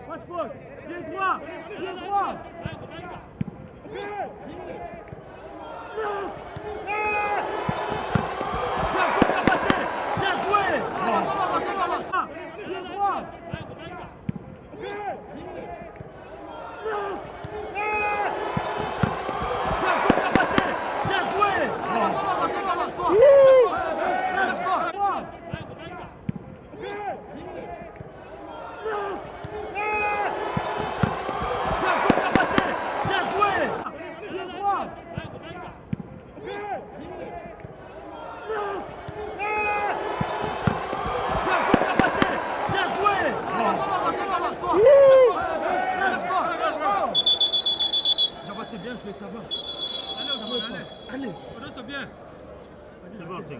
Pas de faute. Pied droit. Pied droit. Bien joué, Tabaté. Bien joué. Pied droit. Bien joué, Tabaté. Bien joué. Bien joué. Pied droit. Bien joué, Tabaté. Bien joué. Tabaté, bien joué, ça va. Allez. C'est bien. C'est bon, c'est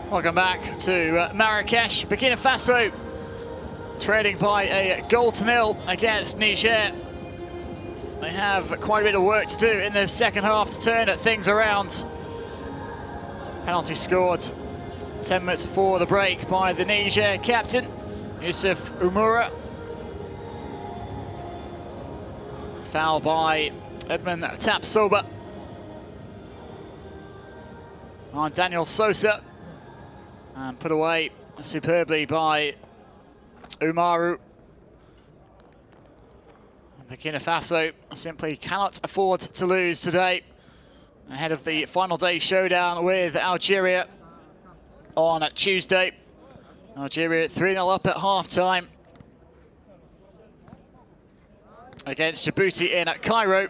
Welcome back to Marrakesh. Burkina Faso trading by a goal to nil against Niger. They have quite a bit of work to do in the second half to turn things around. Penalty scored 10 minutes before the break by the Niger captain, Yusuf Umura. Foul by Edmund Tapsoba on Daniel Sosa, and put away superbly by Umaru. Burkina Faso simply cannot afford to lose today, ahead of the final day showdown with Algeria on Tuesday. Algeria 3-0 up at half-time against Djibouti in Cairo.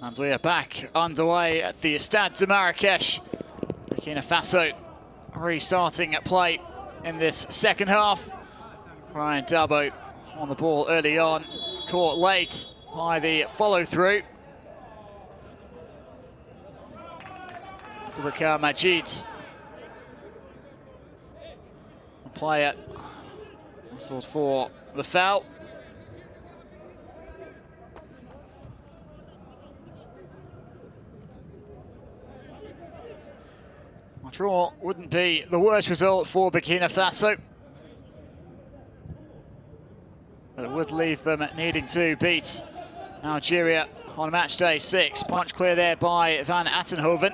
And we are back underway at the Stade de Marrakesh. Burkina Faso restarting at play in this second half. Ryan Dabo on the ball early on, caught late by the follow-through. Rica Majid, play it, whistled for the foul. A draw wouldn't be the worst result for Burkina Faso, but it would leave them needing to beat Algeria on match day 6. Punch clear there by Van Attenhoven,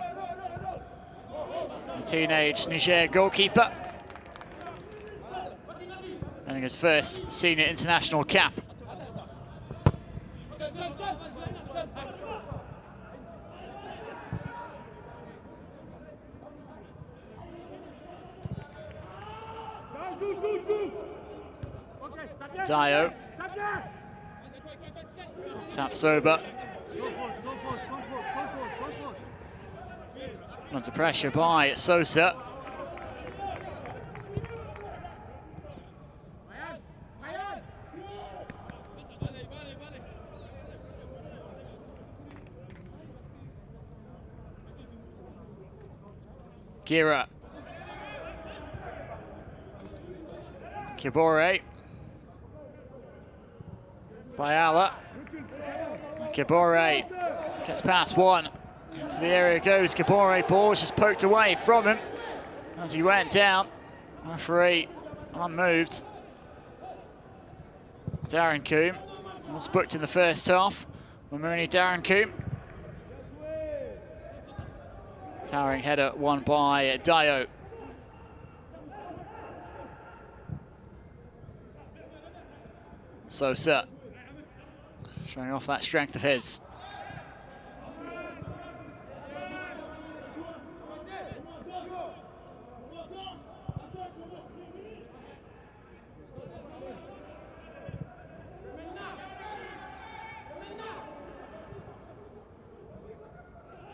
the teenage Niger goalkeeper, earning his first senior international cap. Dio. Tapsoba. Under pressure by Sosa. Gira. Kibore. Bayala. Kibore gets past one. Into the area goes Kibore. Ball was just poked away from him as he went down. Referee unmoved. Darren Coombe was booked in the first half. Mamuni Darren Coombe. Towering header won by Dio. Sosa showing off that strength of his.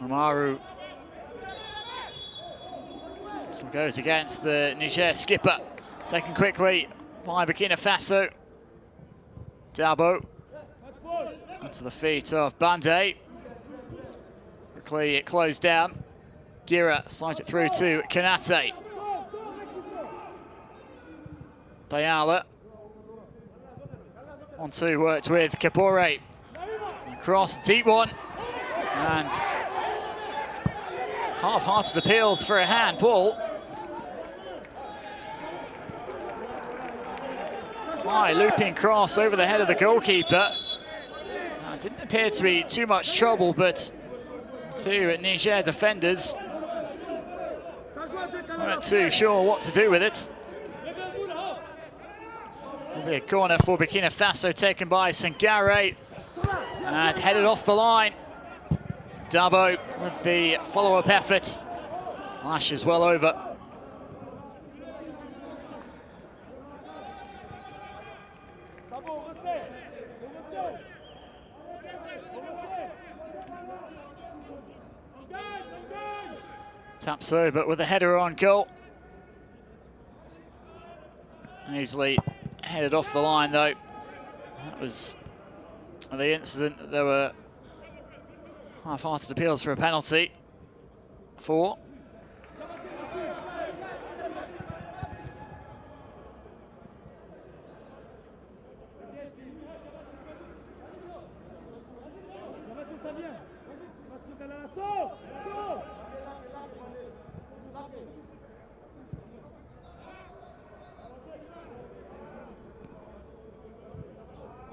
Amaru so goes against the Niger skipper, taken quickly by Burkina Faso. Dabo onto the feet of Bande. Quickly it closed down. Gira slides it through to Kanate. Bayala. 1-2 worked with Kibore. Across, deep one. And half-hearted appeals for a handball. High looping cross over the head of the goalkeeper. Didn't appear to be too much trouble, but two Niger defenders weren't too sure what to do with it. Will be a corner for Burkina Faso, taken by Sangare and headed off the line. Dabo with the follow-up effort. Lashes well over. Tapso, but with a header on goal. Easily headed off the line though. That was the incident. There were half-hearted appeals for a penalty for.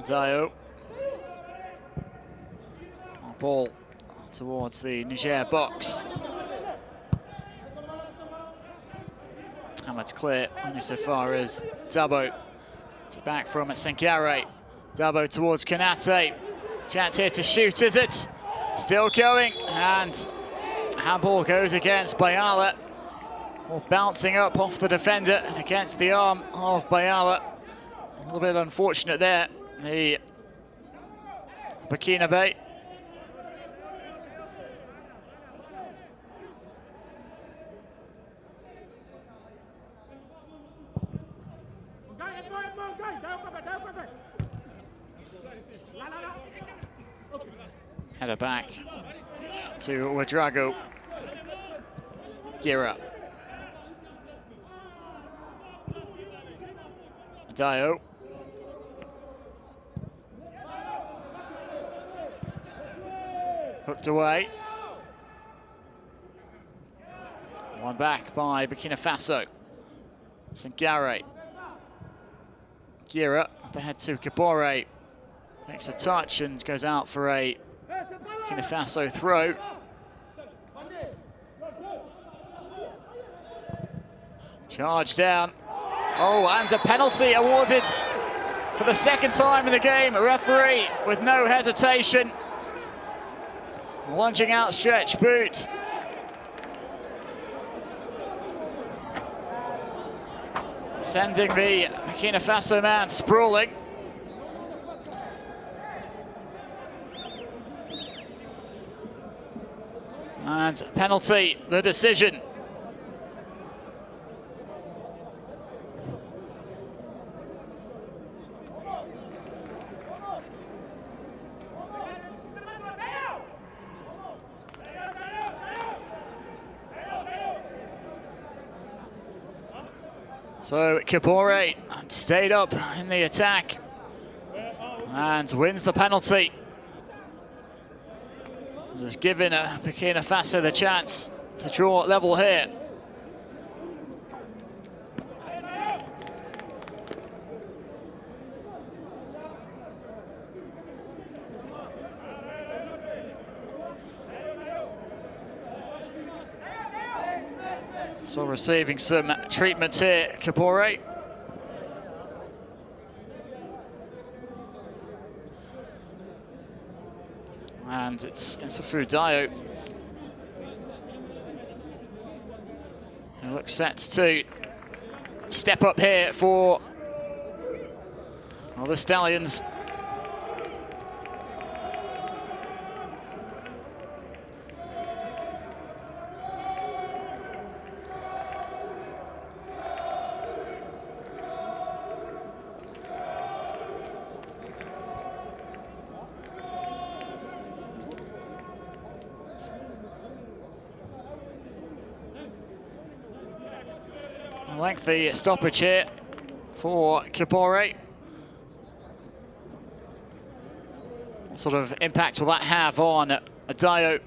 Dio. Ball towards the Niger box. Hamlet's clear, only so far as Dabo. It's back from Sengare. Dabo towards Kanate. Chance here to shoot, is it? Still going, and handball goes against Bayala. Well, bouncing up off the defender and against the arm of Bayala. A little bit unfortunate there. The Burkina Faso. Header back to Ouedraogo. Gira. Dio. Hooked away. One back by Burkina Faso. Sengare. Gira up ahead to Kabore. Takes a touch and goes out for a Burkina Faso throw. Charge down. Oh, and a penalty awarded for the second time in the game. A referee with no hesitation. Lunging outstretched boot. Sending the Burkina Faso man sprawling. And penalty, the decision. So Kabore stayed up in the attack and wins the penalty. Has given Burkina Faso the chance to draw level here. So receiving some treatment here, Kabore. And it's Nsafou Dio. He looks set to step up here for the Stallions. Lengthy stoppage here for Kabore. What sort of impact will that have on Dio?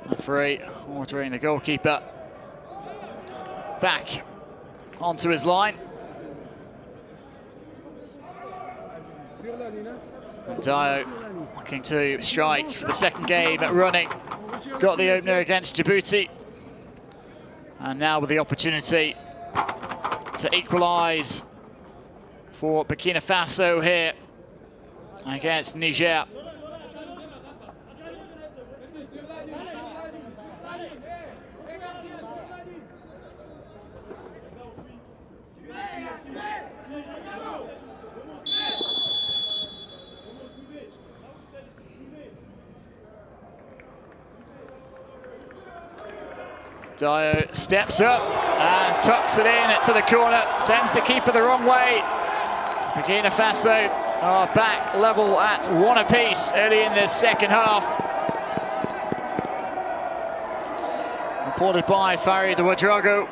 Referee ordering the goalkeeper back onto his line. And Dio looking to strike for the second game running. Got the opener against Djibouti. And now with the opportunity to equalise for Burkina Faso here against Niger. Dio steps up and tucks it in to the corner, sends the keeper the wrong way. Burkina Faso are back level at 1 apiece early in this second half. Reported by Faroe de Ouedraogo.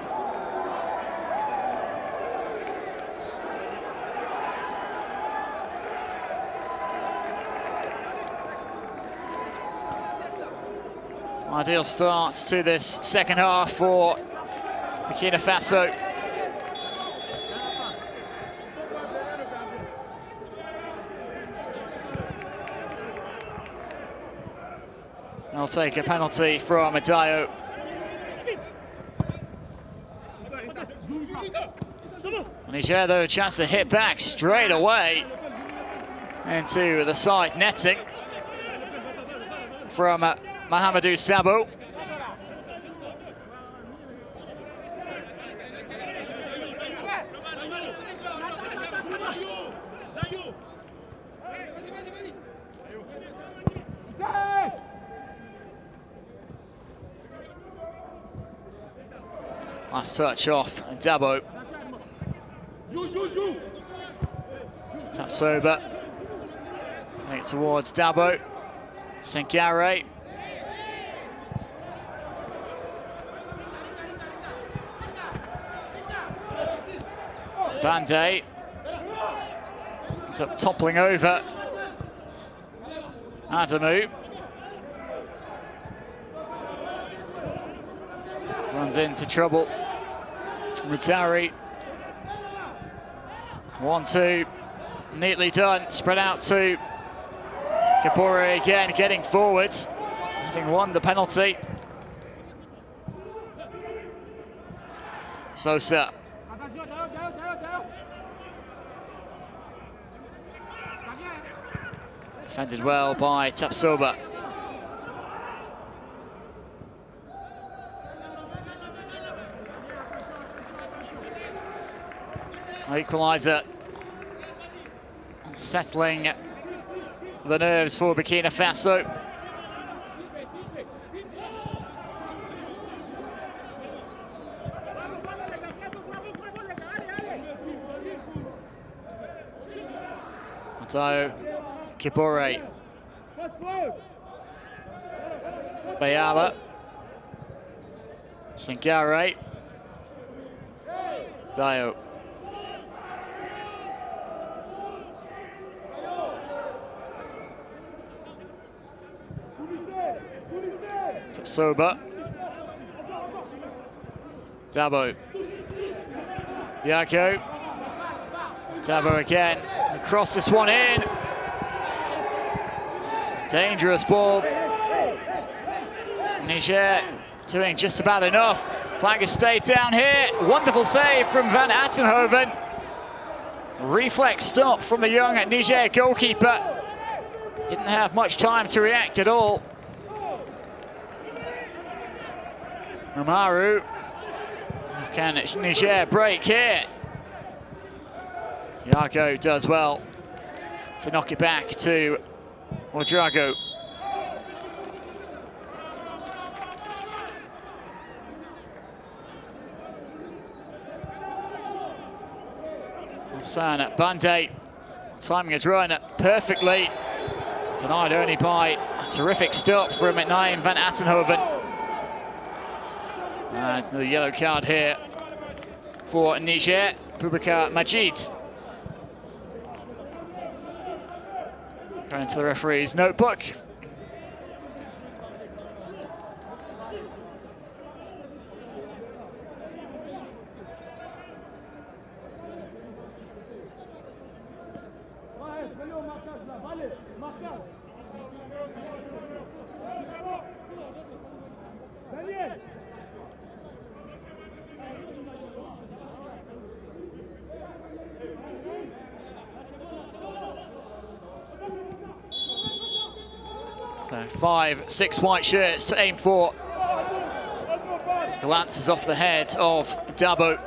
Ideal start to this second half for Burkina Faso. They'll take a penalty from Dio. Niger, though, a chance to hit back straight away into the side netting from Mahamadou Sabo. Last touch off Dabo. Tapsoba. Take it towards Dabo. Senkare. Bande ends up toppling over Adamu. Runs into trouble. Mutari. 1-2. Neatly done. Spread out to Kapore again, getting forwards, having won the penalty. Sosa. Defended well by Tapsoba. Equaliser. Settling the nerves for Burkina Faso. Dio Kibore. Bayala. Senkare. Dio. Tapsoba. Dabo. Yako. Dabo again. Across this one in. Dangerous ball. Niger doing just about enough. Flag has stayed down here. Wonderful save from Van Attenhoven. Reflex stop from the young Niger goalkeeper. Didn't have much time to react at all. Umaru. Can Niger break here? Yago does well to knock it back to Ouedraogo. Hassan Bande. Timing his run perfectly. Denied only by a terrific stop from Naim Van Attenhoven. And another yellow card here for Niger. Boubacar Majid. Going to the referee's notebook. So 5, 6 white shirts to aim for. Glances off the head of Dabo.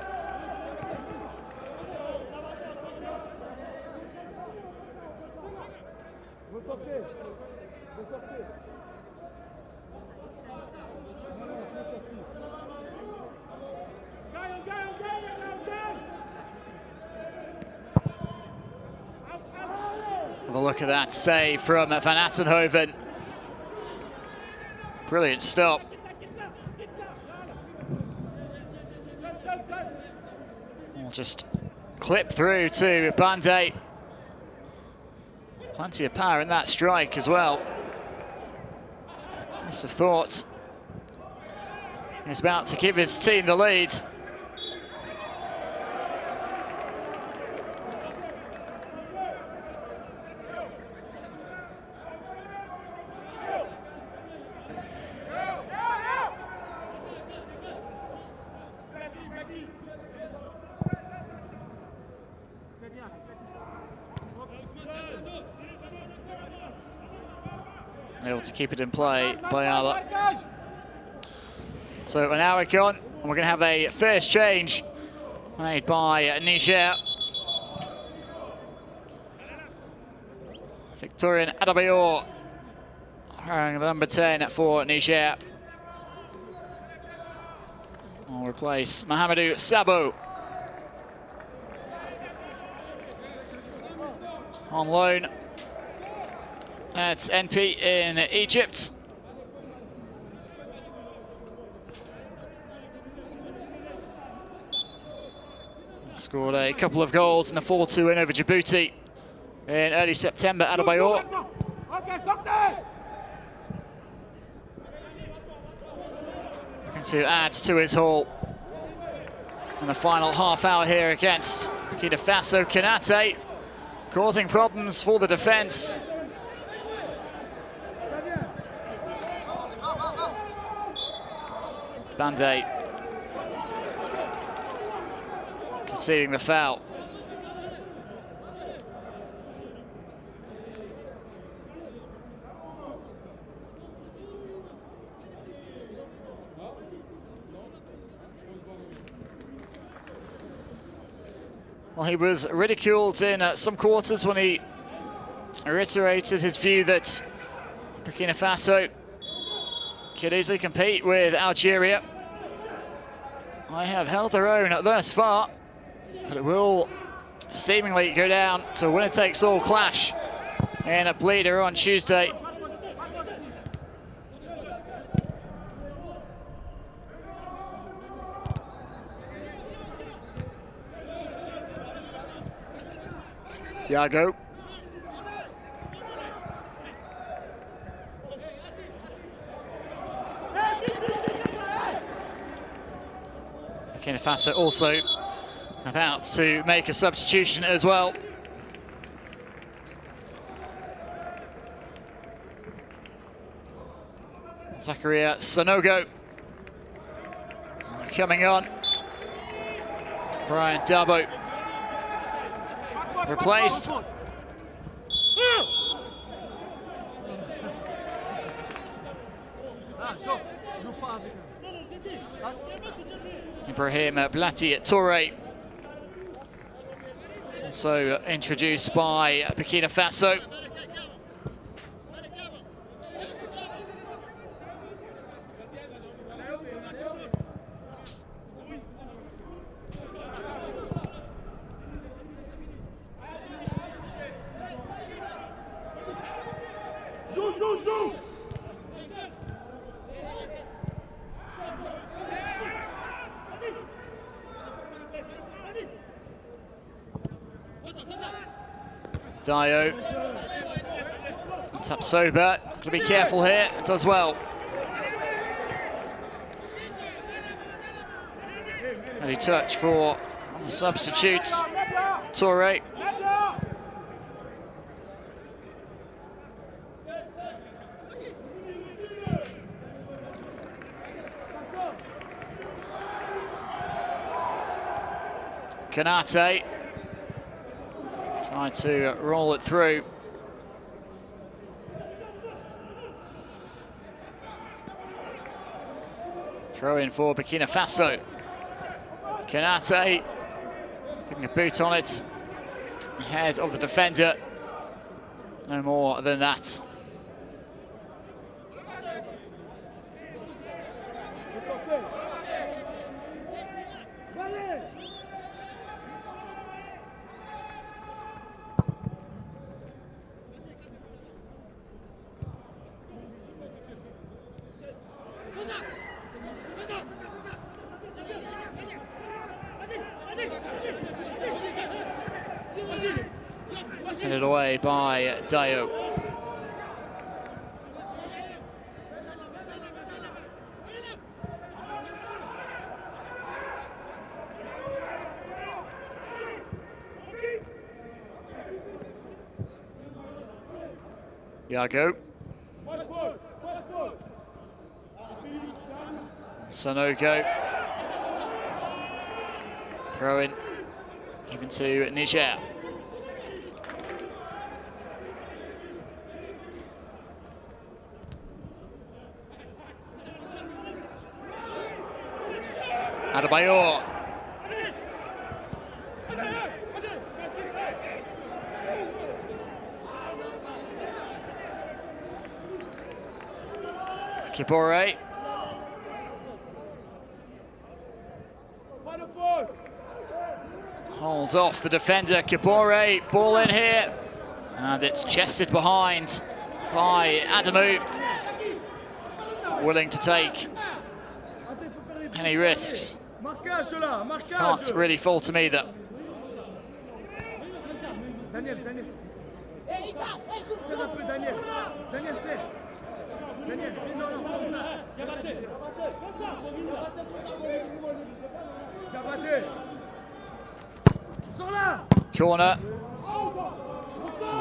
a look at that save from Van Attenhoven. Brilliant stop. We'll just clip through to Bande. Plenty of power in that strike as well. Lots of thoughts. He's about to give his team the lead. Able to keep it in play by Ala. So an hour gone, and we're going to have a first change made by Niger. Victorian Adebayor wearing the number 10 for Niger. Will replace Mahamadou Sabo. On loan at NP in Egypt. Scored a couple of goals in a 4-2 win over Djibouti in early September. Adebayor. Looking to add to his haul in the final half hour here against Burkina Faso. Konate causing problems for the defence. Bande conceding the foul. Well, he was ridiculed in some quarters when he reiterated his view that Burkina Faso could easily compete with Algeria. I have held their own thus far, but it will seemingly go down to a winner-takes-all clash in a bleeder on Tuesday. Yago. Burkina Faso also about to make a substitution as well. Zakaria Sanogo coming on. Brian Dabo replaced. Ibrahim Blati Toure, also introduced by Burkina Faso. Dio. Tapsoba, got to be careful here, does well. Early touch for the substitutes. Toure. Konate. Trying to roll it through. Throw in for Burkina Faso. Konate giving a boot on it. Ahead of the defender. No more than that. Headed away by Dio. Iago. Sanogo. Throw in. Given to Niger. Adebayor. Kibore. Holds off the defender, Kibore. Ball in here. And it's chested behind by Adamu. Willing to take any risks. Can't really fault him either. Corner.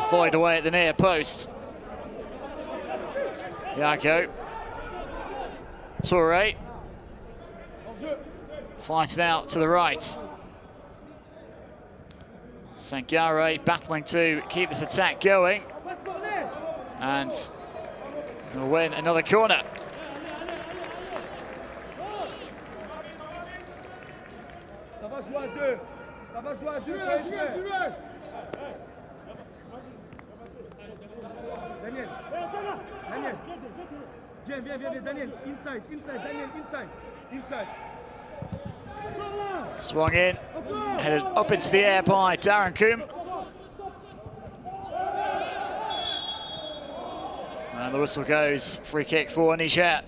Void away at the near post. Iago. Toure. Fighting out to the right. Sangare battling to keep this attack going. And he'll win another corner. Daniel, inside, Daniel, inside. Swung in, headed up into the air by Darren Coombe. And the whistle goes, free kick for Niger.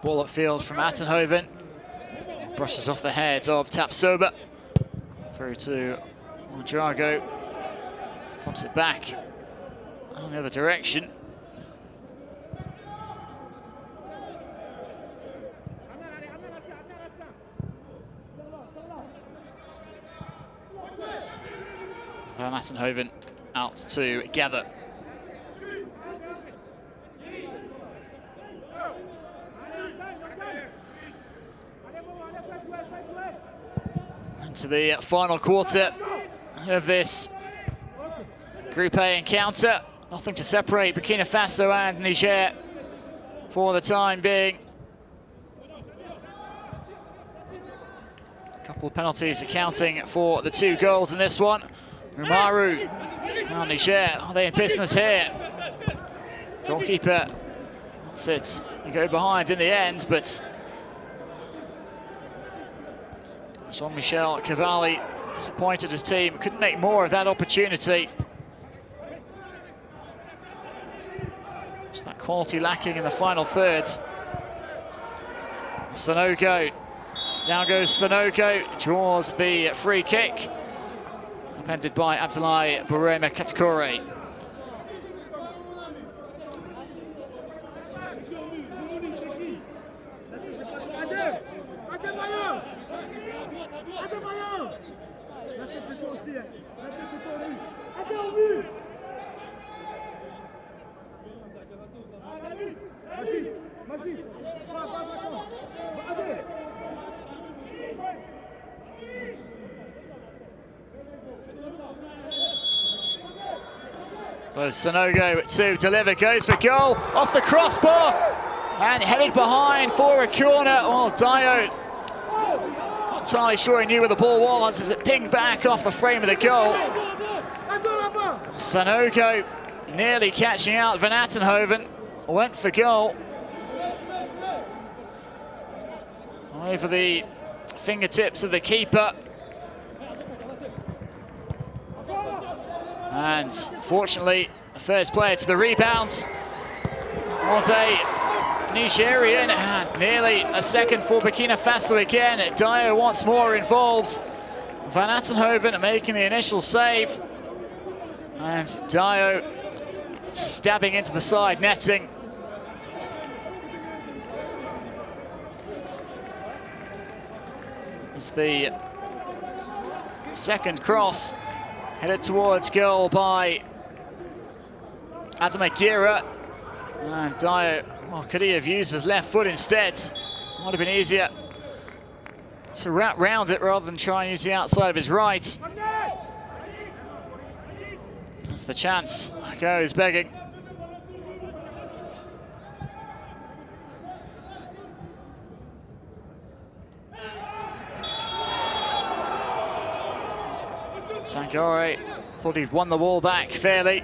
Ball upfield from Attenhoven. Brushes off the head of Tapsoba. Through to Drago. Pumps it back in the other direction. Van Attenhoven out to gather. To the final quarter of this Group A encounter. Nothing to separate Burkina Faso and Niger for the time being. A couple of penalties accounting for the 2 goals in this one. Umaru, now Niger, are they in business here? Goalkeeper, that's it. You go behind in the end, but Jean-Michel Cavalli disappointed his team, couldn't make more of that opportunity. Just that quality lacking in the final third. Sanogo, down goes Sanogo, draws the free kick. Upended by Abdoulaye Bourema Katakore. So Sanogo to deliver, goes for goal, off the crossbar, and headed behind for a corner. Oh, Dio Not entirely sure he knew where the ball was as it pinged back off the frame of the goal. Sanogo nearly catching out Van Attenhoven. Went for goal. Over the fingertips of the keeper. And fortunately, the first player to the rebound was a Nigerian, and nearly a second for Burkina Faso again. Dio once more involved. Van Attenhoven making the initial save. And Dio stabbing into the side netting. It's the second cross headed towards goal by Adam Aguirre. And Dio, well, could he have used his left foot instead? Might have been easier to wrap round it rather than try and use the outside of his right. As the chance goes begging. Sangore thought he'd won the ball back fairly.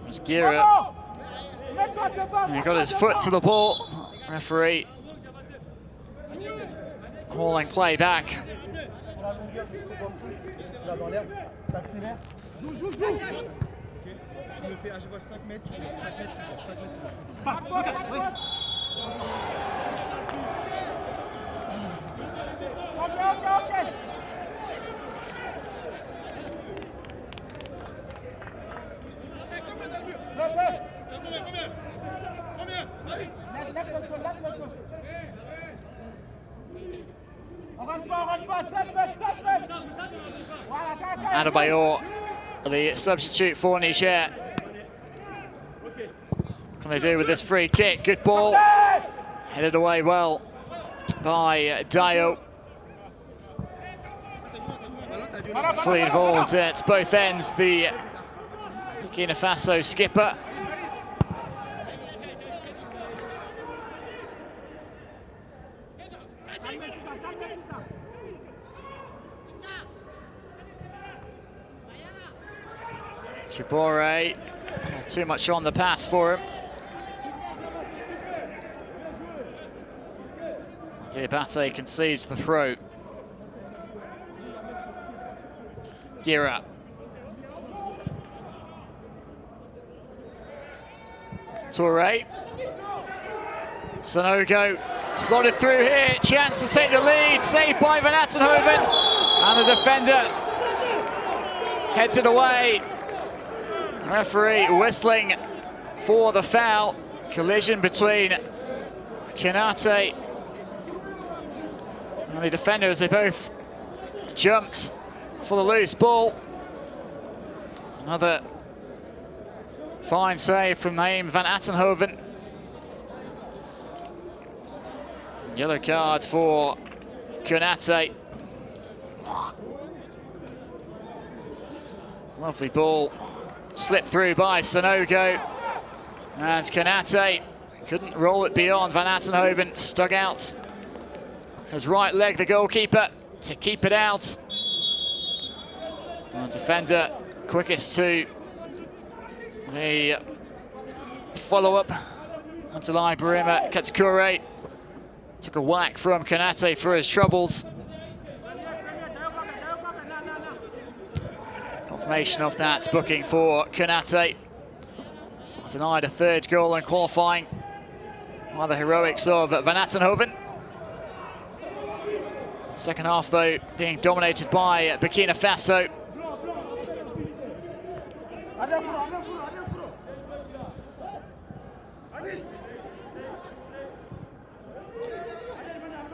It's Gira. And he got his foot to the ball. Referee hauling play back. Adebayor, the substitute for Niger. What can they do with this free kick? Good ball. Headed away well by Dio. Fully involved at both ends, the Burkina Faso skipper. Kibore, not too much on the pass for him. Diabate concedes the throw. Gira. Toure. Sanogo slotted through here. Chance to take the lead. Saved by Van Attenhoven. And the defender heads it away. Referee whistling for the foul. Collision between Konate and the defender as they both jumped for the loose ball. Another fine save from Naim Van Attenhoven. Yellow card for Konate. Lovely ball. Slipped through by Sanogo. And Konate couldn't roll it beyond. Van Attenhoven stuck out his right leg, the goalkeeper, to keep it out. And the defender quickest to the follow-up. Abdoulaye Barima Katakure took a whack from Konate for his troubles. Confirmation of that booking for Konate. Denied a third goal in qualifying by the heroics of Van Attenhoven. Second half, though, being dominated by Burkina Faso.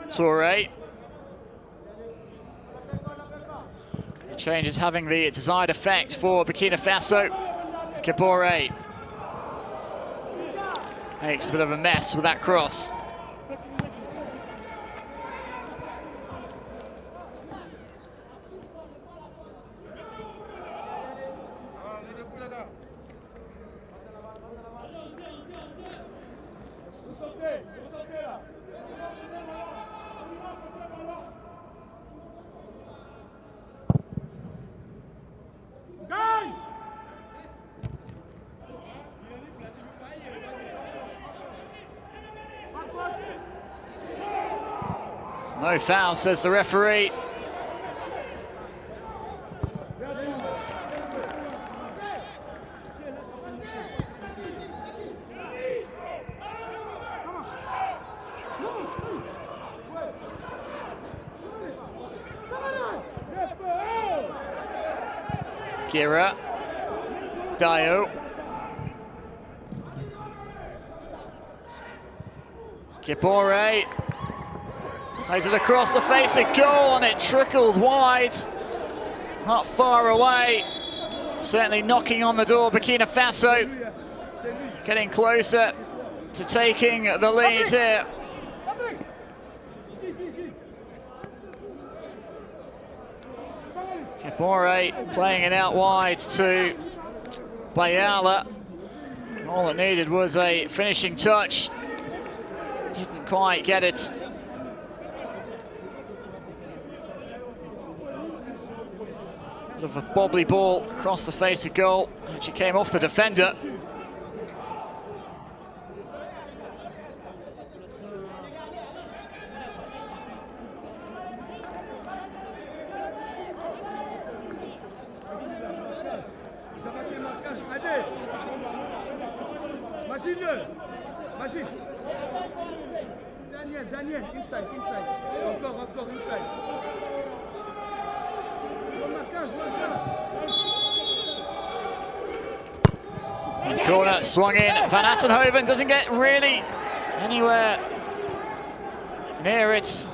Toure. The change is having the desired effect for Burkina Faso. Kibore makes a bit of a mess with that cross. No foul, says the referee. Kira, Dio, Kipore, plays it across the face, a goal, and it trickles wide. Not far away, certainly knocking on the door. Burkina Faso getting closer to taking the lead here. Kipore playing it out wide to Bayala. All it needed was a finishing touch. Didn't quite get it. Bit of a bobbly ball across the face of goal. She came off the defender. Daniel, inside. Encore, inside. And corner swung in. Van Attenhoven doesn't get really anywhere near it.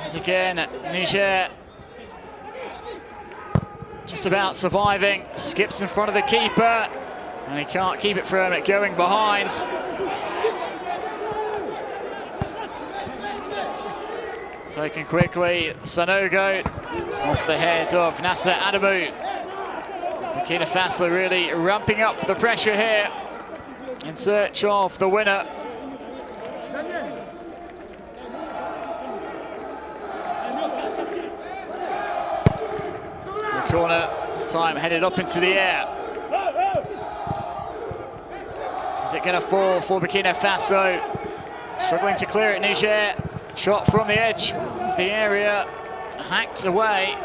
And again, Niger just about surviving. Skips in front of the keeper, and he can't keep it from it going behind. Taken quickly, Sanogo off the head of Nasser Adamu. Burkina Faso really ramping up the pressure here in search of the winner. The corner this time headed up into the air. Is it going to fall for Burkina Faso? Struggling to clear it, Niger. Shot from the edge of the area, hacked away.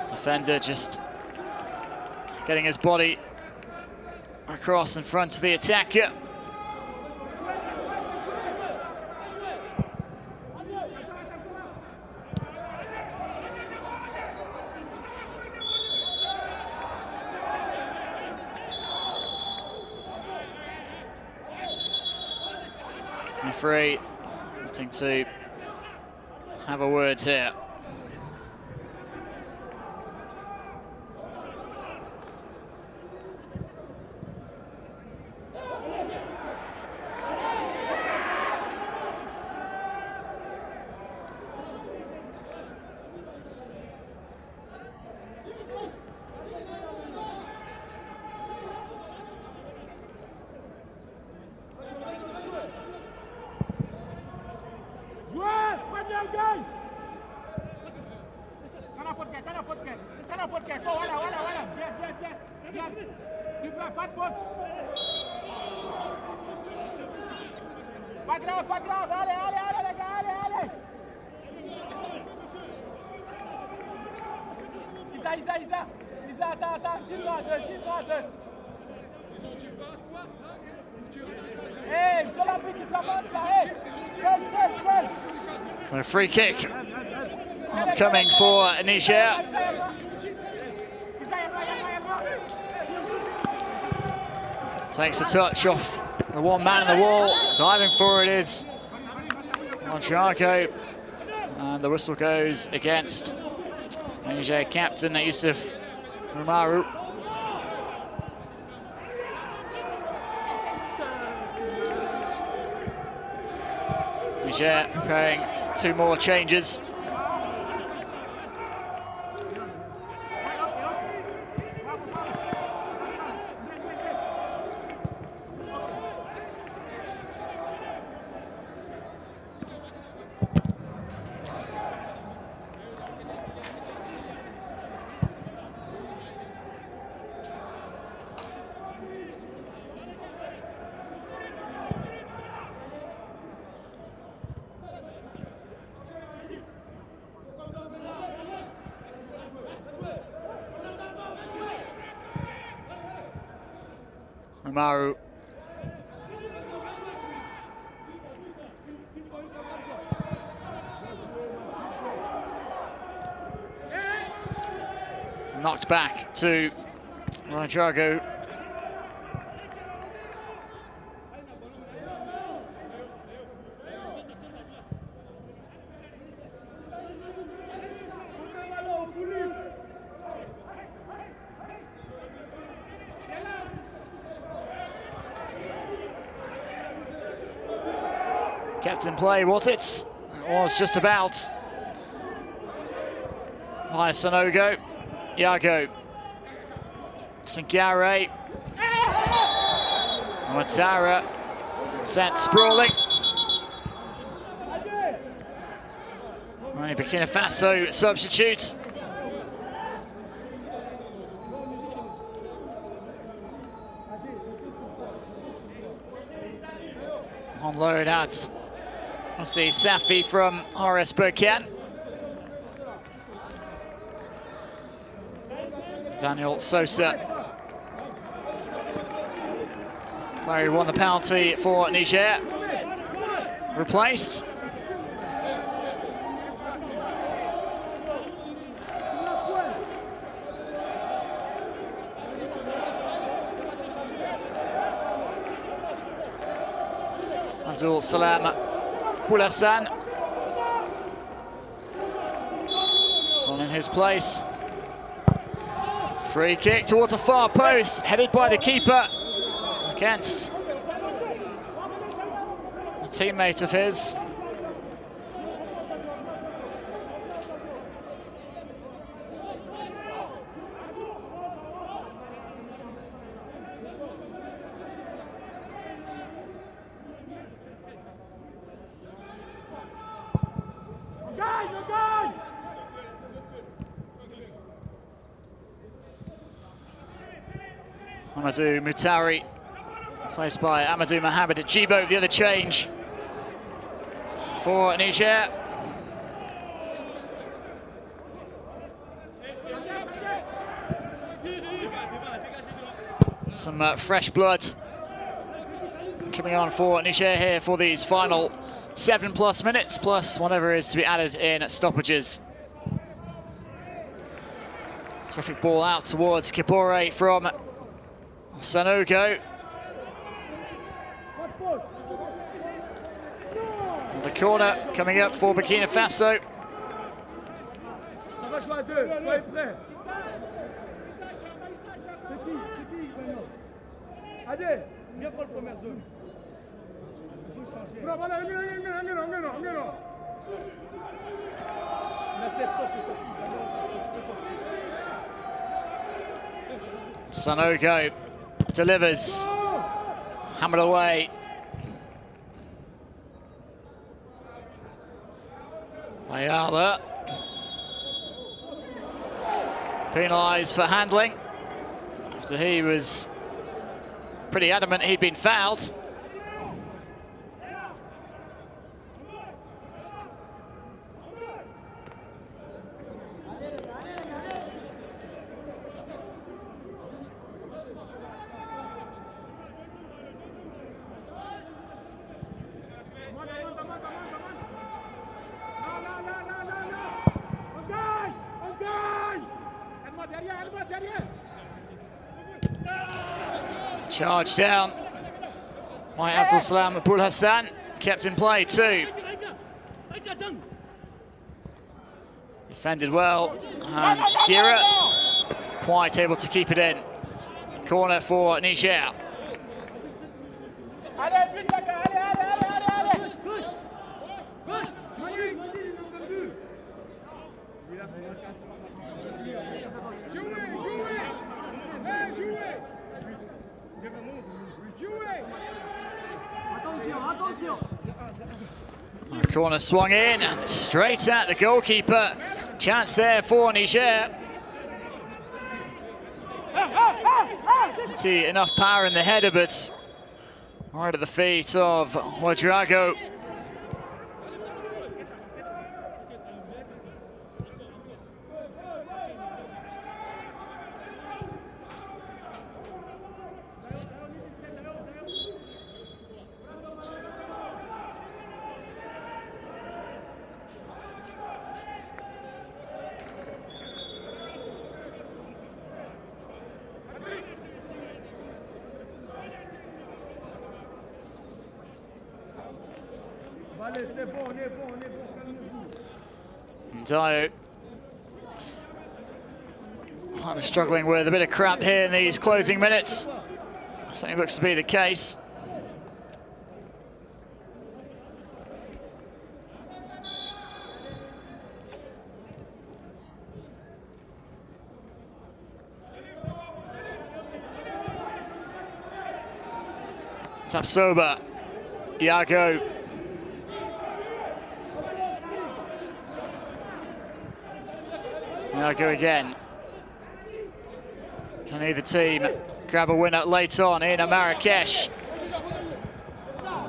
Defender just getting his body across in front of the attacker. Referee wanting to have a word here. So a free kick coming for Niger. Takes a touch off the one man in the wall. Diving for it is Mondrago. And the whistle goes against Niger captain Yusuf Umaru. Niger preparing two more changes. Umaru. Knocked back to Drago. Kept in play, was it? It was just about. By Sanogo. Iago. Sangare. Ouattara. Sent sprawling. Burkina Faso substitutes. On loan at, we'll see Safi from RS Berkane. Daniel Sosa. Larry won the penalty for Niger. Replaced. Abdul Salam Boulassan on in his place. Free kick towards a far post, headed by the keeper against a teammate of his. Amadou Moutari, placed by Amadou Mohamed at Djibo, the other change for Niger. Some fresh blood coming on for Niger here for these final 7+ minutes, plus whatever is to be added in stoppages. Terrific ball out towards Kipore from Sanogo. The corner coming up for Burkina Faso. Sanogo delivers, hammered away. Ayala penalised for handling after he was pretty adamant he'd been fouled. Charged down by Abdul Salam Boulassan, kept in play too. Defended well, and Gira quite able to keep it in. Corner for Niger. Corner swung in, straight at the goalkeeper. Chance there for Niger. See enough power in the header, but right at the feet of Ouedraogo. Allez, c'est bon, on est bon, calmez-vous. Dio. I'm struggling with a bit of cramp here in these closing minutes. Certainly looks to be the case. Tapsoba, Iago. Iago again. Can either team grab a winner late on in Marrakesh?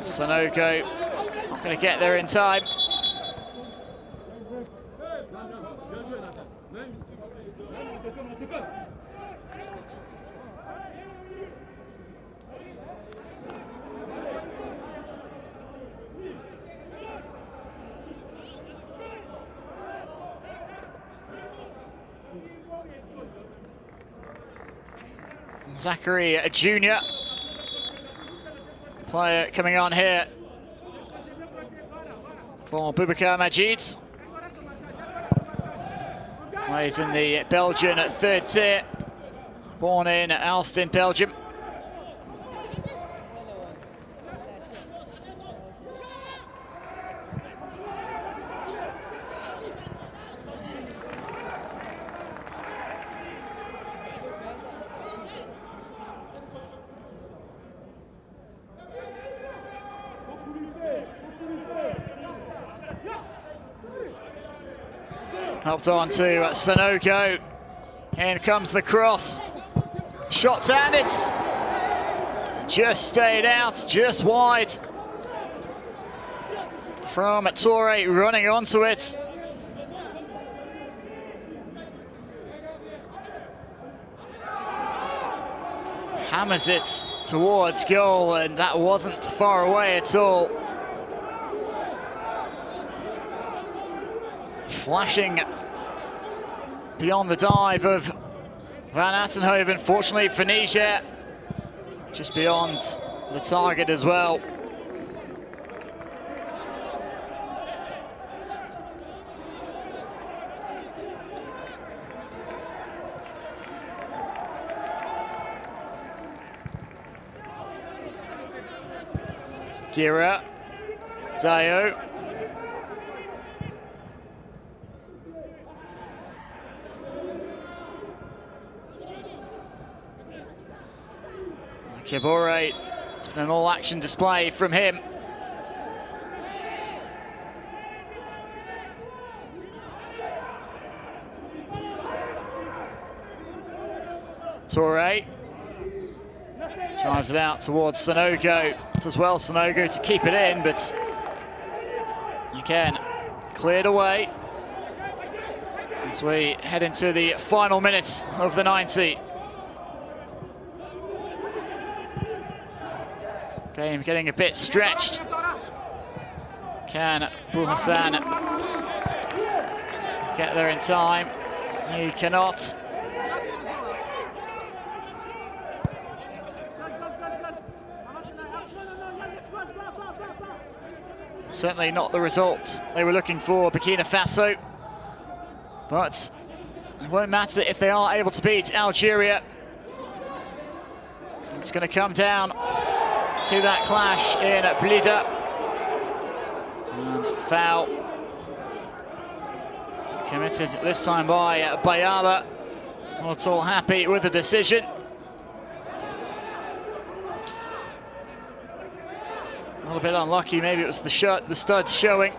Sanogo not going to get there in time. Zachary Jr. player coming on here for Boubacar Majid. Plays in the Belgian third tier. Born in Aalst, Belgium. Helped on to Sanogo. In comes the cross. Shots and it's just stayed out, just wide. From Torre running onto it. Hammers it towards goal, and that wasn't far away at all. Flashing beyond the dive of Van Attenhoven. Fortunately for Niger, just beyond the target as well. Gira, Dio. Kibore, it's been an all-action display from him. Torre drives it out towards Sanogo. Does well, Sanogo, to keep it in, but again, cleared away as we head into the final minutes of the 90. Game getting a bit stretched. Can Bouhassan get there in time? He cannot. Certainly not the result they were looking for, Burkina Faso. But it won't matter if they are able to beat Algeria. It's going to come down to that clash in Belize. And foul committed this time by Bayala. Not at all happy with the decision. A little bit unlucky, maybe it was the studs showing.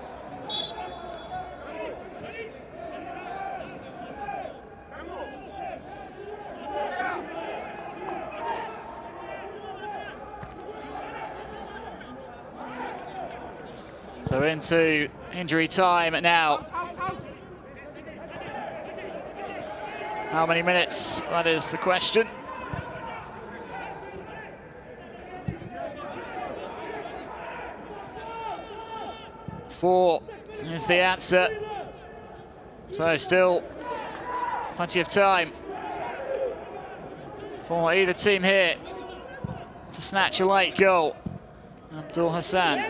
So into injury time now. How many minutes? That is the question. Four is the answer. So still plenty of time for either team here to snatch a late goal. Abdul Hassan.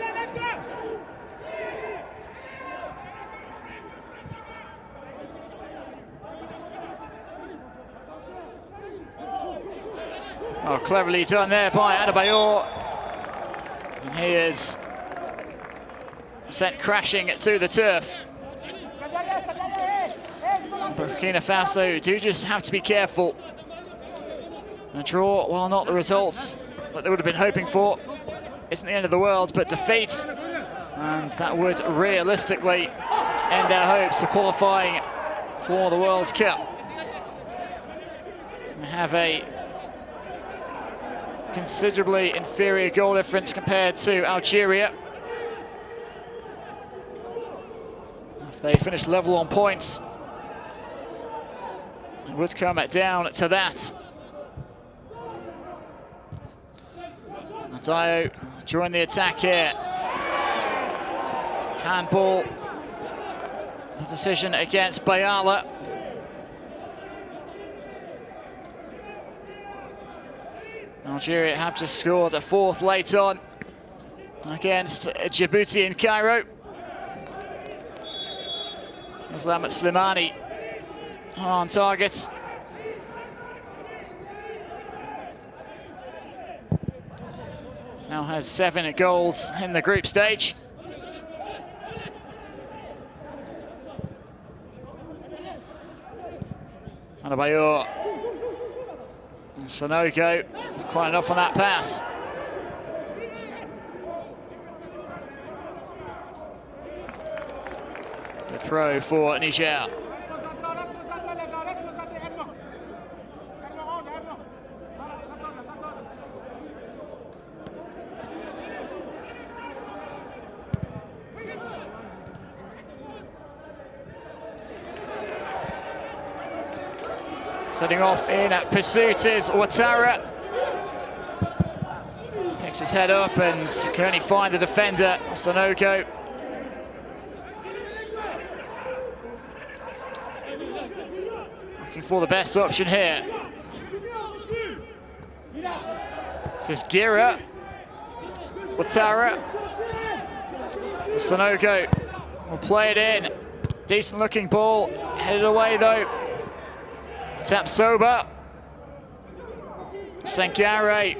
Oh, cleverly done there by Adebayor. And he is sent crashing to the turf. Burkina Faso do just have to be careful. A draw, while not the results that they would have been hoping for, isn't the end of the world, but defeat. And that would realistically end their hopes of qualifying for the World Cup. They have a considerably inferior goal difference compared to Algeria. If they finish level on points, it would come down to that. Dio joined the attack here. Handball, the decision against Bayala. Algeria have just scored a fourth late on against Djibouti in Cairo. Islam Slimani on target. Now has 7 goals in the group stage. Adebayor. Sanogo, quite enough on that pass. Good throw for Niger. Setting off in pursuit is Ouattara. Picks his head up and can only find the defender, Sanogo. Looking for the best option here. This is Gira. Ouattara. Sanogo will play it in. Decent looking ball. Headed away though. Tapsoba. Sankare.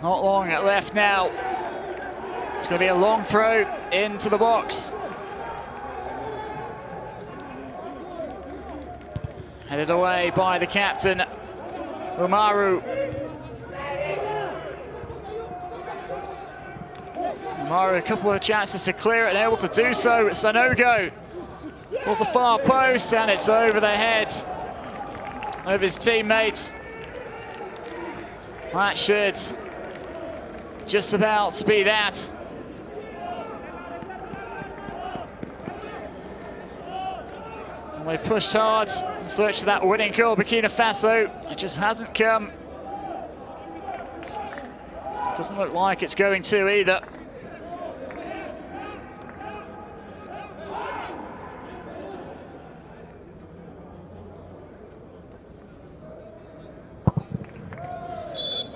Not long left now. It's going to be a long throw into the box. Headed away by the captain, Umaru. Umaru, a couple of chances to clear it and able to do so. Sanogo towards the far post, and it's over the heads of his teammates. That should just about be that. And they pushed hard in search of that winning goal. Burkina Faso, it just hasn't come. It doesn't look like it's going to either.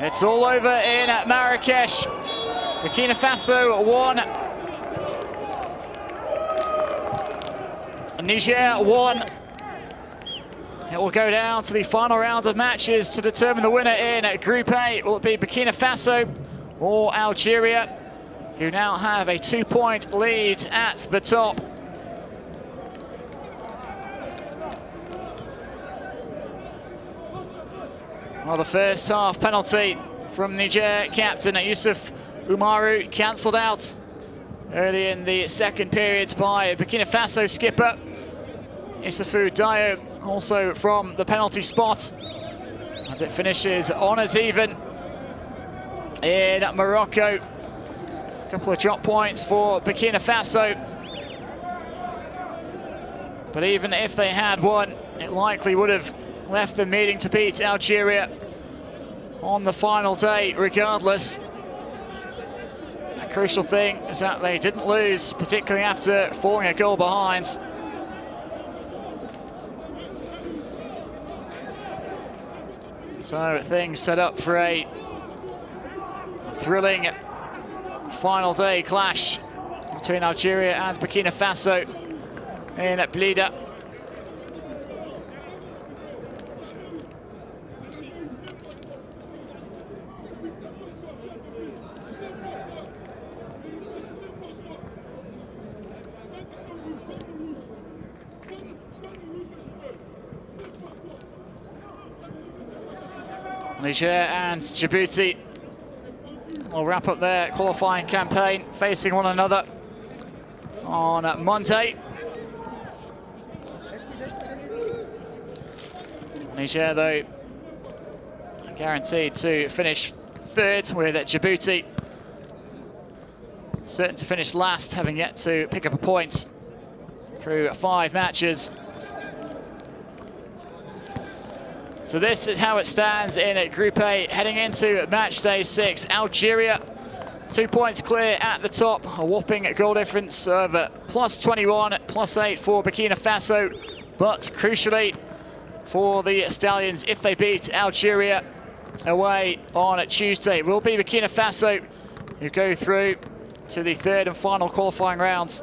It's all over in Marrakesh. Burkina Faso 1. Niger 1. It will go down to the final round of matches to determine the winner in Group A. Will it be Burkina Faso or Algeria, who now have a 2-point lead at the top? Well, the first half penalty from Niger captain Yusuf Umaru cancelled out early in the second period by Burkina Faso skipper Issoufou Dio, also from the penalty spot. And it finishes on as even in Morocco. A couple of drop points for Burkina Faso. But even if they had won, it likely would have left them needing to beat Algeria on the final day regardless. A crucial thing is that they didn't lose, particularly after falling a goal behind. So things set up for a thrilling final day clash between Algeria and Burkina Faso in Belize. Niger and Djibouti will wrap up their qualifying campaign, facing one another on Monday. Niger, though, guaranteed to finish third, with Djibouti certain to finish last, having yet to pick up a point through 5 matches. So this is how it stands in Group A, heading into match day 6. Algeria, 2 points clear at the top, a whopping goal difference of +21, +8 for Burkina Faso. But crucially for the Stallions, if they beat Algeria away on Tuesday, it will be Burkina Faso who go through to the 3rd and final qualifying rounds